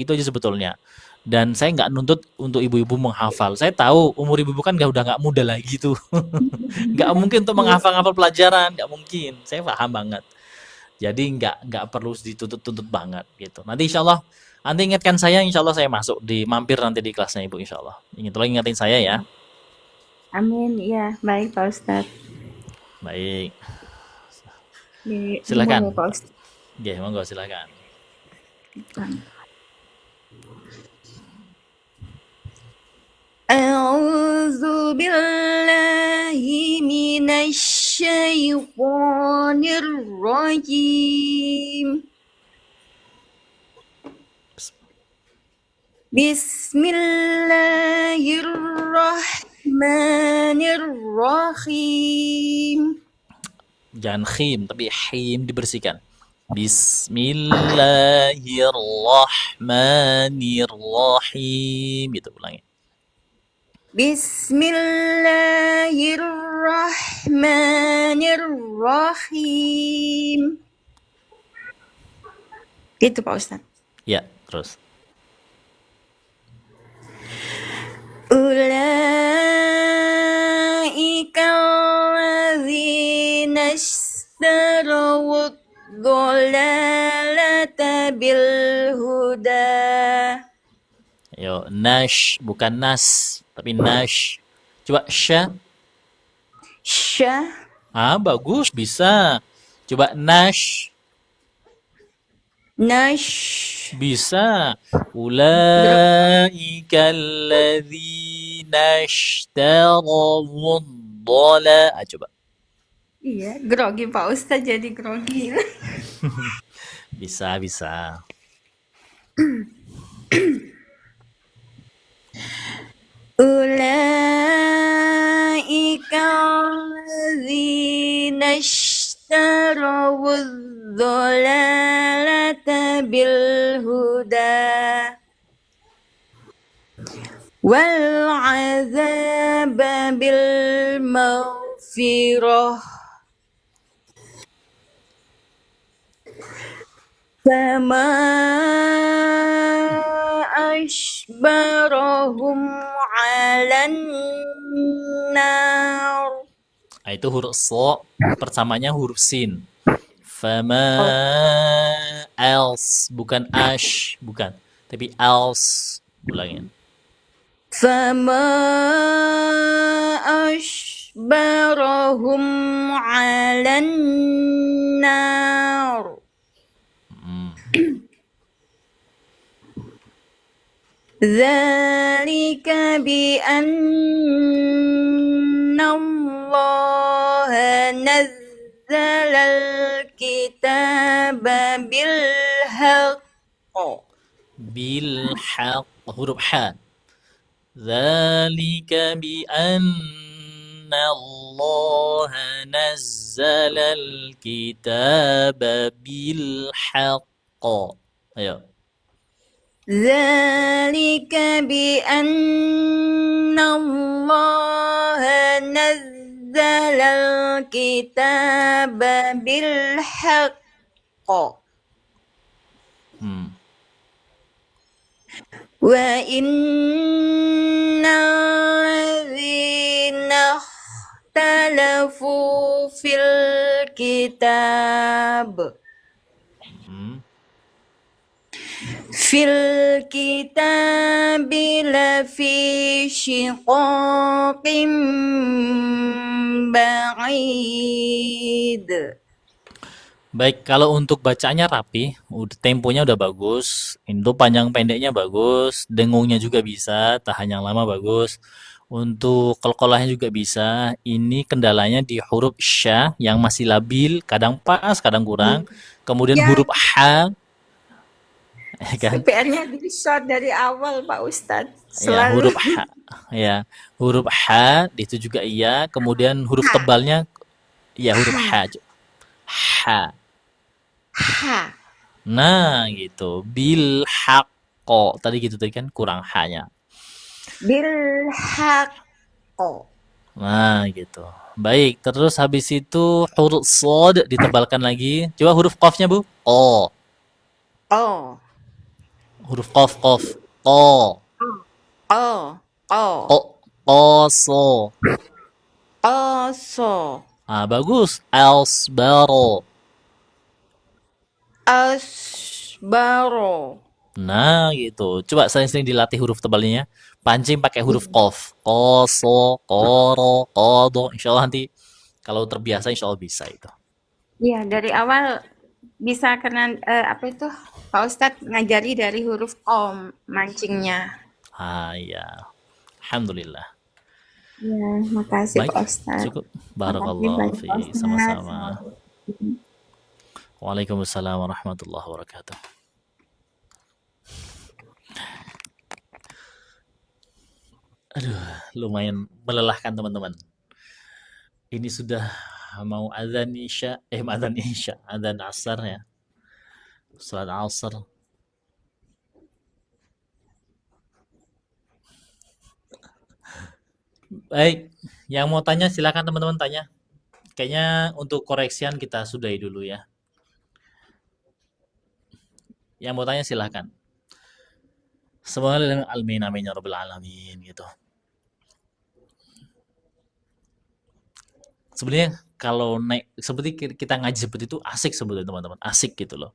itu aja sebetulnya. Dan saya nggak nuntut untuk ibu-ibu menghafal. Saya tahu umur ibu-ibu kan udah nggak muda lagi tuh. Nggak mungkin untuk menghafal pelajaran, nggak mungkin. Saya paham banget. Jadi nggak perlu dituntut banget gitu. Nanti insya Allah, nanti ingatkan saya, insya Allah saya mampir nanti di kelasnya ibu, insya Allah. Tolong ingatin saya ya. Amin, ya baik Pak Ustadz. Baik. Silakan. Ya, monggo silakan. A'udzu billahi minasy syaithanir rajim. Bismillahirrahmanirrahim. Jangan khim, tapi him dibersihkan. Bismillahirrahmanirrahim. Gitu, ulangi. Bismillahirrahmanirrahim. Gitu Pak Ustadz. Ya, terus. Ulaika alladzina ishtaraw ad-dhalalata bil huda. Ayo, nash bukan nas, tapi nash. Coba sya. Sya. Bagus, bisa. Coba nash. Nash. Bisa. Ulaika alladzina ishtaraw ad-dhalala. Coba. Iya, grogi Pak Ustadz, jadi grogi. Bisa. Ulaika alladzina ishtaraw ad-dhalalata bil huda wal 'adzaba bil maghfirah. Fama ashbarahum 'alan nar. Itu huruf so, persamanya huruf sin. Fama else, bukan ash, bukan, tapi else. Ulangin. Fama ashbarahum 'alan nar. Dzalika bi anna Allah nazzala al-kitaba bil haqq. Bil haqq, huruf ha. Dzalika bi anna Allah nazzala al-kitaba bil haqq. Ayo. Dzalika bi anna Allah nazzala al-kitaba bil haqq. Wa inna alladzina ikhtalafu fil kitab fil kitabi lafi shiqaqim ba'id. Baik, kalau untuk bacanya rapi, temponya udah bagus, itu panjang pendeknya bagus, dengungnya juga bisa, tahan yang lama bagus. Untuk qalqalahnya juga bisa. Ini kendalanya di huruf sya yang masih labil, kadang pas, kadang kurang. Kemudian Ya, huruf ha, ya kan? PR-nya di short dari awal Pak Ustadz. Ya, Selalu. huruf ha. Ya, huruf ha itu juga iya. Kemudian huruf tebalnya ya huruf ha. Ha. Ha. Nah, gitu. Bil haqqo. Tadi gitu tadi kan kurang ha-nya. Bil haqqo. Nah, gitu. Baik, terus habis itu huruf shad ditebalkan lagi. Coba huruf qafnya, Bu. Oh, Oh. huruf qaf qaf. Q. Oh. Oh. Qaso. Oso. Ah, bagus. Asbaro. Asbaro. Nah, gitu. Coba sering-sering dilatih huruf tebalnya. Pancing pakai huruf qaf. Qaso, qoro, qado. Insyaallah nanti kalau terbiasa insyaallah bisa itu. Ya, dari awal bisa karena apa itu Pak Ustadz ngajari dari huruf om mancingnya. Ah, ya. Alhamdulillah. Ya, makasih Baik, Pak Ustadz. cukup. Makasih Barakallahu banyak Pak fi. Ustadz. Sama-sama. Waalaikumsalam warahmatullahi wabarakatuh. Aduh, lumayan melelahkan teman-teman. Ini sudah mau azan isya, azan asar ya. Salat asar. Baik, yang mau tanya silakan teman-teman tanya. Kayaknya untuk koreksian kita sudahi dulu ya. Yang mau tanya silakan. Semoga amin amin ya rabbal alamin gitu. Sebenarnya kalau naik seperti kita ngaji seperti itu asik sebetulnya teman-teman, asik gitu loh.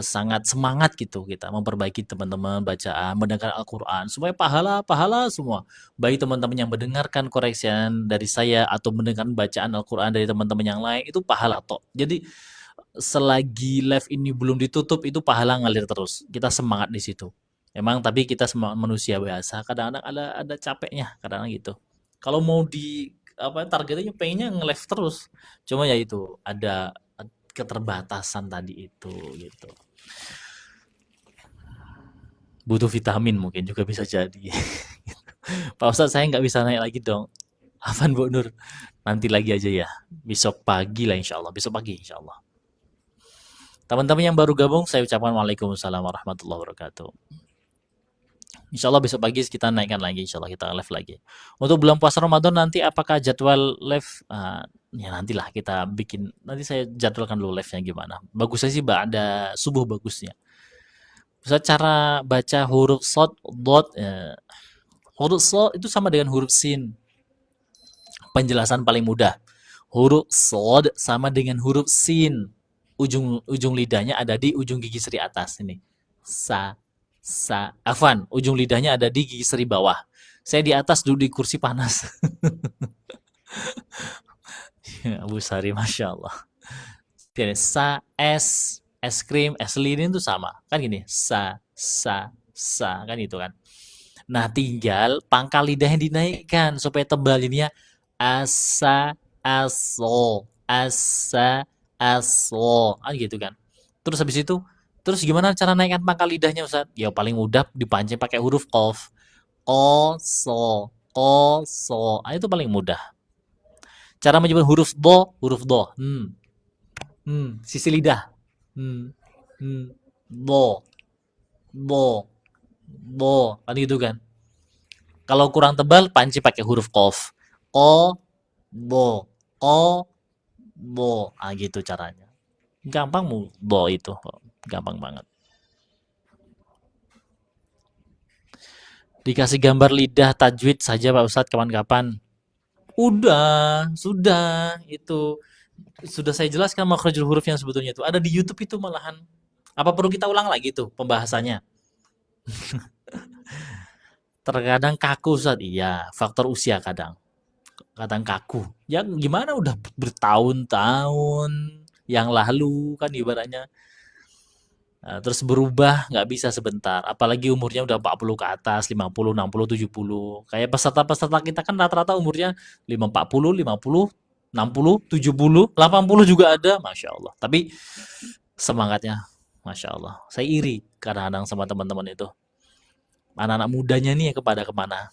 Sangat semangat gitu kita memperbaiki teman-teman bacaan, mendengar Al-Quran supaya pahala semua. Baik teman-teman yang mendengarkan koreksian dari saya atau mendengar bacaan Al-Quran dari teman-teman yang lain itu pahala toh. Jadi selagi live ini belum ditutup itu pahala ngalir terus. Kita semangat di situ. Emang tapi kita semua manusia biasa, kadang-kadang ada capeknya, kadang-kadang gitu. Kalau mau di apa targetnya pengennya nge-live terus. Cuma ya itu ada keterbatasan tadi itu gitu. Butuh vitamin mungkin juga bisa jadi. Pak Ustadz saya nggak bisa naik lagi dong. Afan Bu Nur, nanti lagi aja ya. Besok pagi lah insya Allah. Besok pagi insya Allah. Teman-teman yang baru gabung saya ucapkan waalaikumsalam warahmatullahi wabarakatuh. Insya Allah besok pagi kita naikkan lagi, insya Allah kita live lagi. Untuk bulan puasa Ramadan nanti apakah jadwal live? Ya nantilah kita bikin, nanti saya jadwalkan dulu live-nya gimana. Bagusnya sih ada subuh bagusnya. Bisa cara baca huruf shad, dot, huruf shad itu sama dengan huruf sin. Penjelasan paling mudah. Huruf shad sama dengan huruf sin. Ujung lidahnya ada di ujung gigi seri atas ini. Afwan, ujung lidahnya ada di gigi seri bawah. Saya di atas duduk di kursi panas. Abu Sari, masya Allah. Es krim, es lilin itu sama kan gini. Kan itu kan. Nah tinggal pangkal lidahnya dinaikkan supaya tebal ini ya. Aso, kan gitu kan. Terus habis itu terus gimana cara naikkan pangkal lidahnya Ustaz? Ya paling mudah dipancing pakai huruf qaf. Qoso. Itu paling mudah. Cara menyebut huruf do. Sisi lidah. Do. Kan gitu kan. Kalau kurang tebal pancing pakai huruf qaf. Bo. Gitu caranya. Gampang do itu. Gampang banget. Dikasih gambar lidah tajwid saja Pak Ustadz kapan-kapan. Sudah itu sudah saya jelaskan makhrajul huruf yang sebetulnya itu ada di YouTube itu malahan. Apa perlu kita ulang lagi tuh pembahasannya? Terkadang kaku Ustadz. Iya, faktor usia kadang kaku. Ya gimana udah bertahun-tahun yang lalu kan ibaratnya. Terus berubah nggak bisa sebentar. Apalagi umurnya udah 40 ke atas, 50, 60, 70. Kayak peserta-peserta kita kan rata-rata umurnya 40, 50, 60, 70, 80 juga ada, Masya Allah. Tapi semangatnya, Masya Allah. Saya iri kadang-kadang sama teman-teman itu. Anak-anak mudanya nih kepada kemana?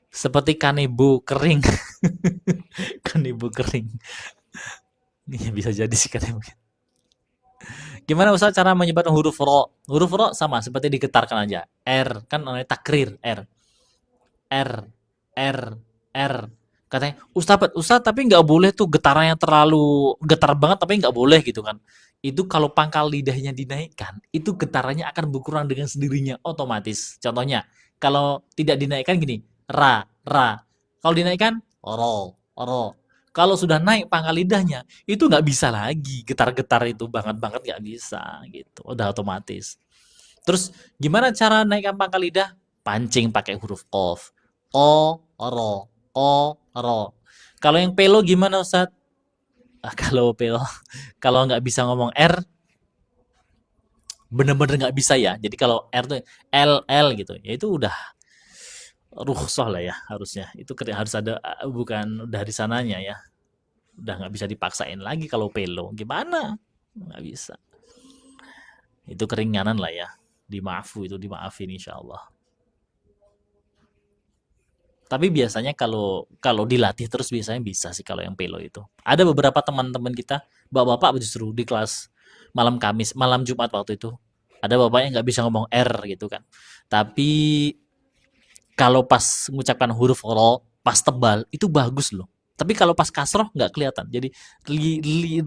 Seperti kanebo kering. Kanebo kering. Ini bisa jadi sih kanebo. Gimana Ustaz cara menyebutkan huruf ro? Huruf ro sama seperti digetarkan aja. R kan namanya takrir, R. R, R, R. Katanya, Ustaz tapi nggak boleh tuh getarannya terlalu getar banget tapi nggak boleh gitu kan. Itu kalau pangkal lidahnya dinaikkan, itu getarannya akan berkurang dengan sendirinya otomatis. Contohnya, kalau tidak dinaikkan gini, ra, ra. Kalau dinaikkan, ro, ro. Kalau sudah naik pangkal lidahnya, itu nggak bisa lagi getar-getar itu banget nggak bisa gitu. Udah otomatis. Terus gimana cara naikkan pangkal lidah? Pancing pakai huruf qaf. O, ro, o, ro. Kalau yang pelo gimana Ustaz? Kalau pelo, kalau nggak bisa ngomong R, bener-bener nggak bisa ya. Jadi kalau R tuh L gitu, ya itu udah rukhsah lah ya harusnya. Itu harus ada, bukan dari sananya ya. Udah nggak bisa dipaksain lagi kalau pelo. Gimana? Nggak bisa. Itu keringanan lah ya. Dimaafin insya Allah. Tapi biasanya kalau dilatih terus biasanya bisa sih kalau yang pelo itu. Ada beberapa teman-teman kita, bapak-bapak justru di kelas malam Kamis, malam Jumat waktu itu. Ada bapaknya nggak bisa ngomong R gitu kan. Tapi kalau pas mengucapkan huruf ro, pas tebal, itu bagus loh. Tapi kalau pas kasroh nggak kelihatan. Jadi li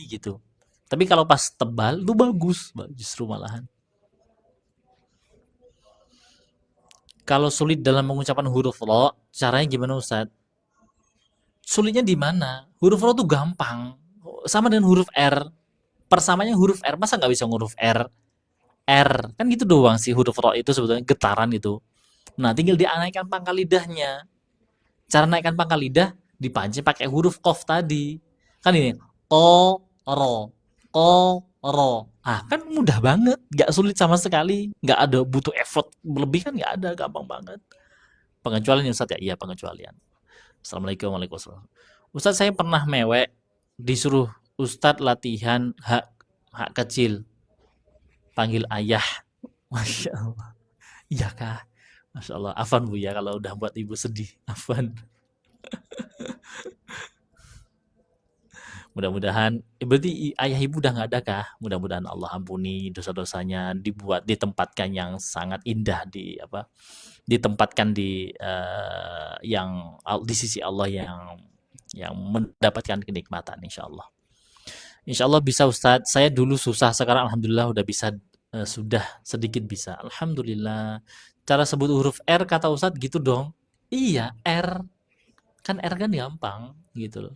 gitu. Tapi kalau pas tebal, itu bagus justru malahan. Kalau sulit dalam mengucapkan huruf ro, caranya gimana Ustaz? Sulitnya di mana? Huruf ro tuh gampang. Sama dengan huruf R. Persamanya huruf R, masa nggak bisa nguruf R? R. Kan gitu doang sih huruf ro itu sebetulnya getaran itu. Nah, tinggal dinaikkan pangkal lidahnya. Cara naikkan pangkal lidah, dipancing pakai huruf qaf tadi. Kan ini, ko, ro, ko, ro. Kan mudah banget, nggak sulit sama sekali, nggak ada butuh effort berlebih kan nggak ada, gampang banget. Pengecualian Ustaz ya, iya pengecualian. Assalamualaikum warahmatullahi wabarakatuh. Ustaz saya pernah mewek, disuruh Ustaz latihan hak kecil, panggil ayah. Masya Allah. Iya kah? Masya Allah. Afan Bu ya kalau udah buat ibu sedih. Afan. Mudah-mudahan, berarti ayah ibu udah nggak ada kah? Mudah-mudahan Allah ampuni dosa-dosanya, ditempatkan yang sangat indah ditempatkan di sisi Allah yang mendapatkan kenikmatan insya Allah. Insya Allah bisa Ustadz. Saya dulu susah, sekarang alhamdulillah udah bisa, sudah sedikit bisa. Alhamdulillah. Cara sebut huruf R kata Ustadz gitu dong. Iya, R. Kan R kan gampang gitu loh.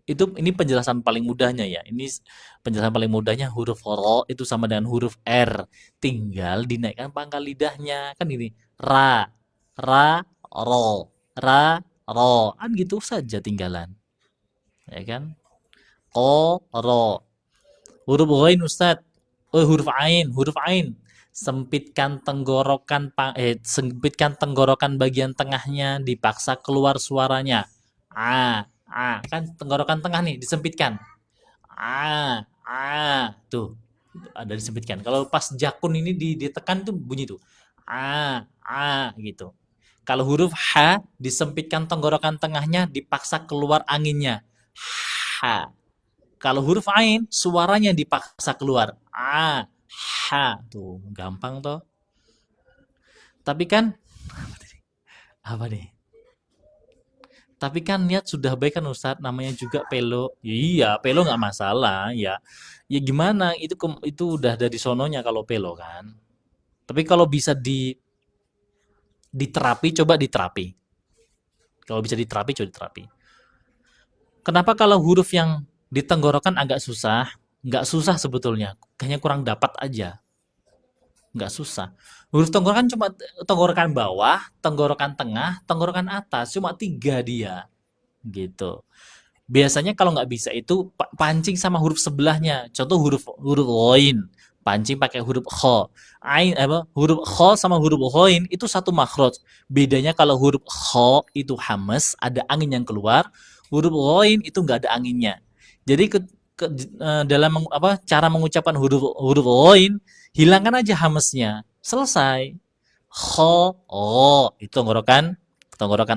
Ini penjelasan paling mudahnya ya. Ini penjelasan paling mudahnya huruf ro itu sama dengan huruf R. Tinggal dinaikkan pangkal lidahnya. Kan ini ra, ro, ro. Kan gitu saja tinggalan. Ya kan? Ko, ro. Huruf ghain Ustaz. Huruf ain. Sempitkan tenggorokan bagian tengahnya, dipaksa keluar suaranya. Kan tenggorokan tengah nih disempitkan. Tuh ada disempitkan. Kalau pas jakun ini ditekan tuh bunyi tuh. Gitu. Kalau huruf H disempitkan tenggorokan tengahnya, dipaksa keluar anginnya. H. Kalau huruf ain suaranya dipaksa keluar. Tuh gampang toh. Tapi kan apa nih? Tapi kan niat sudah baik kan Ustadz, namanya juga pelo. Iya, pelo nggak masalah ya. Ya gimana? Itu udah dari sononya kalau pelo kan. Tapi kalau bisa diterapi, coba diterapi. Kalau bisa diterapi, coba diterapi. Kenapa kalau huruf yang di tenggorokan agak susah? Nggak susah sebetulnya, kayaknya kurang dapat aja. Nggak susah. Huruf tenggorokan cuma tenggorokan bawah, tenggorokan tengah, tenggorokan atas, cuma 3 dia. Gitu. Biasanya kalau nggak bisa itu pancing sama huruf sebelahnya. Contoh huruf ghain, pancing pakai huruf kha. Huruf kha sama huruf ghain itu satu makhraj. Bedanya kalau huruf kha itu hamas, ada angin yang keluar, huruf ghain itu nggak ada anginnya. Jadi dalam cara mengucapkan huruf ghain, hilangkan aja hamasnya. Selesai. Kha, itu tenggorokan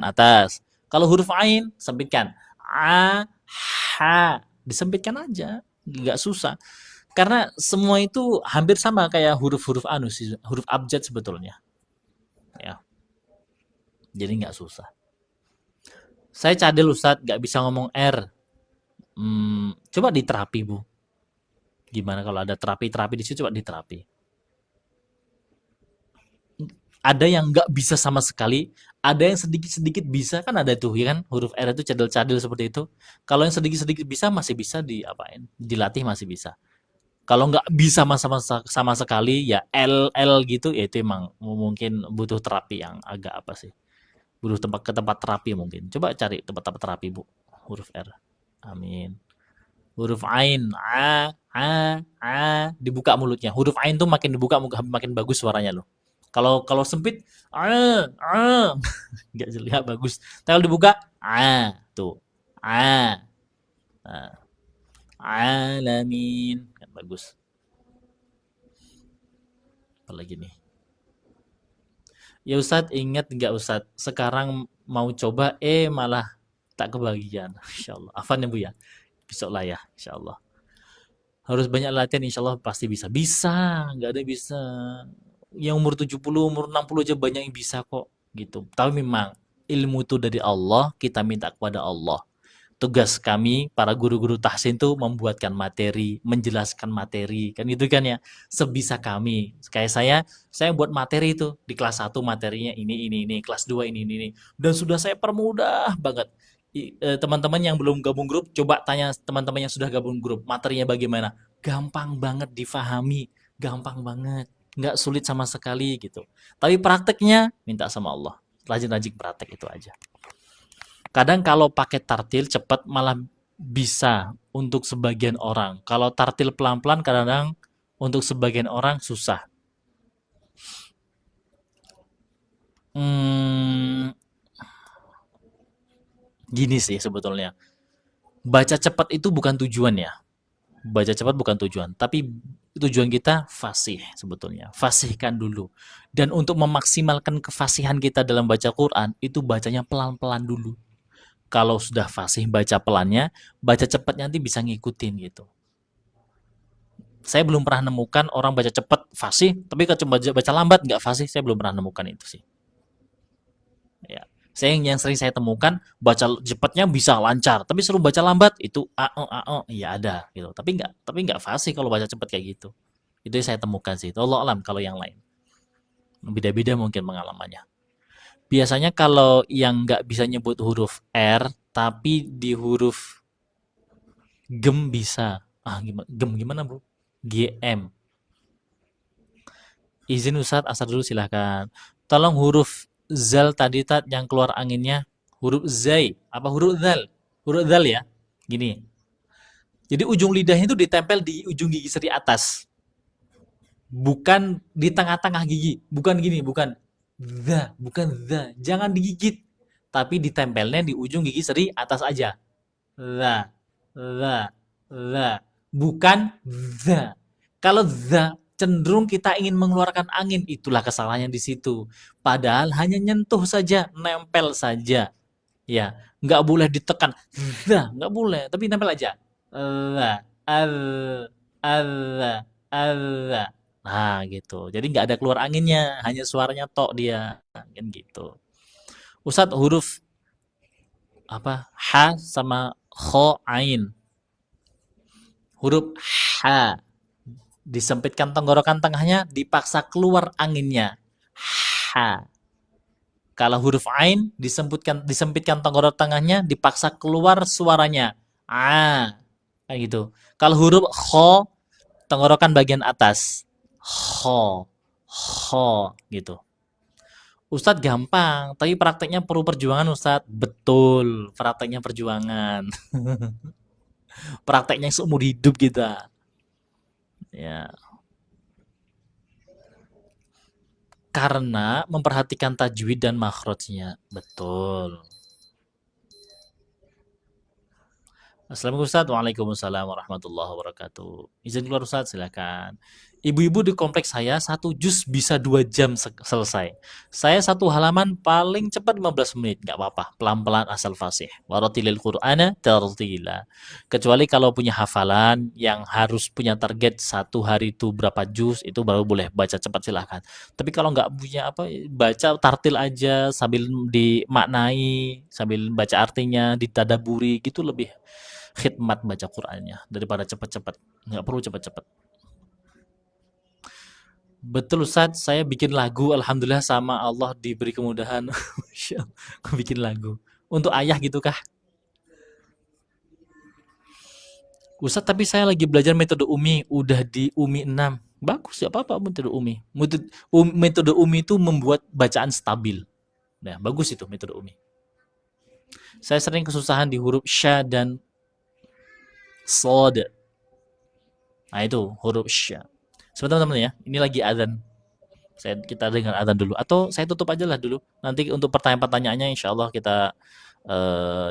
atas. Kalau huruf ain, sempitkan. Ha, disempitkan aja, nggak susah. Karena semua itu hampir sama kayak huruf-huruf huruf abjad sebetulnya. Ya. Jadi nggak susah. Saya cadel Ustadz, nggak bisa ngomong R. Coba diterapi, Bu. Gimana kalau ada terapi di situ, coba diterapi. Ada yang nggak bisa sama sekali, ada yang sedikit-sedikit bisa, kan ada tuh, ya kan? Huruf R itu cadel-cadel seperti itu. Kalau yang sedikit-sedikit bisa, masih bisa dilatih masih bisa. Kalau nggak bisa sama sekali, ya L gitu, ya itu emang mungkin butuh terapi yang agak butuh tempat terapi mungkin. Coba cari tempat terapi, Bu. Huruf R. Amin. Huruf Ain, dibuka mulutnya. Huruf Ain tuh makin dibuka makin bagus suaranya loh. Kalau sempit, nggak bagus. Kalau dibuka, tuh, alamin, kan bagus. Apalagi nih? Ya Ustadz, ingat nggak Ustadz? Sekarang mau coba, malah tak kebagian. Insya Allah. Afan ya Bu ya? Besok lah ya, Insya Allah. Harus banyak latihan, Insya Allah pasti bisa. Bisa, nggak ada bisa. Yang umur 70, umur 60 aja banyak yang bisa kok gitu. Tapi memang ilmu itu dari Allah, kita minta kepada Allah. Tugas kami para guru-guru tahsin itu membuatkan materi, menjelaskan materi, kan gitu kan ya. Sebisa kami. Kayak saya buat materi itu di kelas 1 materinya ini, kelas 2 ini. Dan sudah saya permudah banget. Teman-teman yang belum gabung grup, coba tanya teman-teman yang sudah gabung grup, materinya bagaimana? Gampang banget difahami, gampang banget. Nggak sulit sama sekali gitu. Tapi prakteknya minta sama Allah. Rajin-rajin praktek itu aja. Kadang kalau pakai tartil cepat malah bisa untuk sebagian orang. Kalau tartil pelan-pelan kadang untuk sebagian orang susah. Gini sih sebetulnya. Baca cepat itu bukan tujuan ya. Baca cepat bukan tujuan, tapi tujuan kita fasih sebetulnya. Fasihkan dulu. Dan untuk memaksimalkan kefasihan kita dalam baca Quran, itu bacanya pelan-pelan dulu. Kalau sudah fasih baca pelannya, baca cepatnya nanti bisa ngikutin gitu. Saya belum pernah nemukan orang baca cepat fasih, tapi kalau baca lambat nggak fasih, saya belum pernah nemukan itu sih. Ya. Yang sering saya temukan baca cepatnya bisa lancar, tapi suruh baca lambat itu ya ada gitu. Tapi nggak fasih kalau baca cepat kayak gitu. Itu yang saya temukan sih. Allah alam kalau yang lain. Beda-beda mungkin pengalamannya. Biasanya kalau yang nggak bisa nyebut huruf R, tapi di huruf gem bisa. Gimana Bu? GM. Izin Ustadz, asal dulu silahkan. Tolong huruf zal tadi yang keluar anginnya, huruf zai, apa huruf zal? Huruf zal ya. Gini. Jadi ujung lidahnya itu ditempel di ujung gigi seri atas. Bukan di tengah-tengah gigi. Bukan gini, bukan bukan the. Jangan digigit. Tapi ditempelnya di ujung gigi seri atas aja. The. Bukan the. Kalau the cenderung kita ingin mengeluarkan angin, itulah kesalahannya di situ. Padahal hanya nyentuh saja, nempel saja. Ya, nggak boleh ditekan. Nggak boleh, tapi nempel aja. Nah, gitu. Jadi nggak ada keluar anginnya, hanya suaranya tok dia, kan gitu. Ustadz, huruf apa? Ha sama kho ain. Huruf ha disempitkan tenggorokan tengahnya, dipaksa keluar anginnya. Ha. Kalau huruf ain disempitkan tenggorokan tengahnya, dipaksa keluar suaranya. Kayak gitu. Kalau huruf kho, tenggorokan bagian atas. Kho gitu. Ustadz gampang, tapi prakteknya perlu perjuangan Ustadz. Betul, prakteknya perjuangan. Prakteknya seumur hidup kita. Ya, karena memperhatikan tajwid dan makhrajnya. Betul. Assalamualaikum Ustaz. Waalaikumsalam warahmatullahi wabarakatuh. Izin keluar Ustaz, silakan. Ibu-ibu di kompleks saya 1 juz bisa 2 jam selesai. Saya 1 halaman paling cepat 15 menit, nggak apa-apa. Pelan-pelan asal fasih. Waratilil Qur'ana tartila. Kecuali kalau punya hafalan yang harus punya target 1 hari itu berapa juz, itu baru boleh baca cepat silahkan. Tapi kalau nggak punya apa, baca tartil aja sambil dimaknai, sambil baca artinya, ditadaburi gitu lebih khidmat baca Qur'annya daripada cepat-cepat. Nggak perlu cepat-cepat. Betul Ustaz, saya bikin lagu, alhamdulillah sama Allah diberi kemudahan. Bikin lagu. Untuk ayah gitu kah? Ustaz, tapi saya lagi belajar metode Umi, udah di Umi 6. Bagus, ya apa-apa metode Umi. Metode Umi itu membuat bacaan stabil. Nah, bagus itu metode Umi. Saya sering kesusahan di huruf sya dan sod. Nah itu huruf sya. Sebentar teman-teman ya, ini lagi azan. Kita dengar azan dulu. Atau saya tutup aja lah dulu. Nanti untuk pertanyaan-pertanyaannya insya Allah kita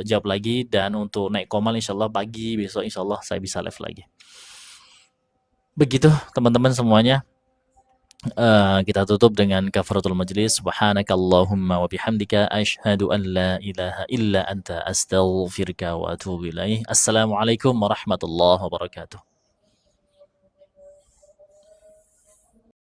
jawab lagi. Dan untuk naik komal insya Allah pagi, besok insya Allah saya bisa live lagi. Begitu teman-teman semuanya. Kita tutup dengan kafaratul majlis. Subhanakallahumma wa bihamdika asyhadu an la ilaha illa anta astaghfiruka wa atubu ilaih. Assalamualaikum warahmatullahi wabarakatuh.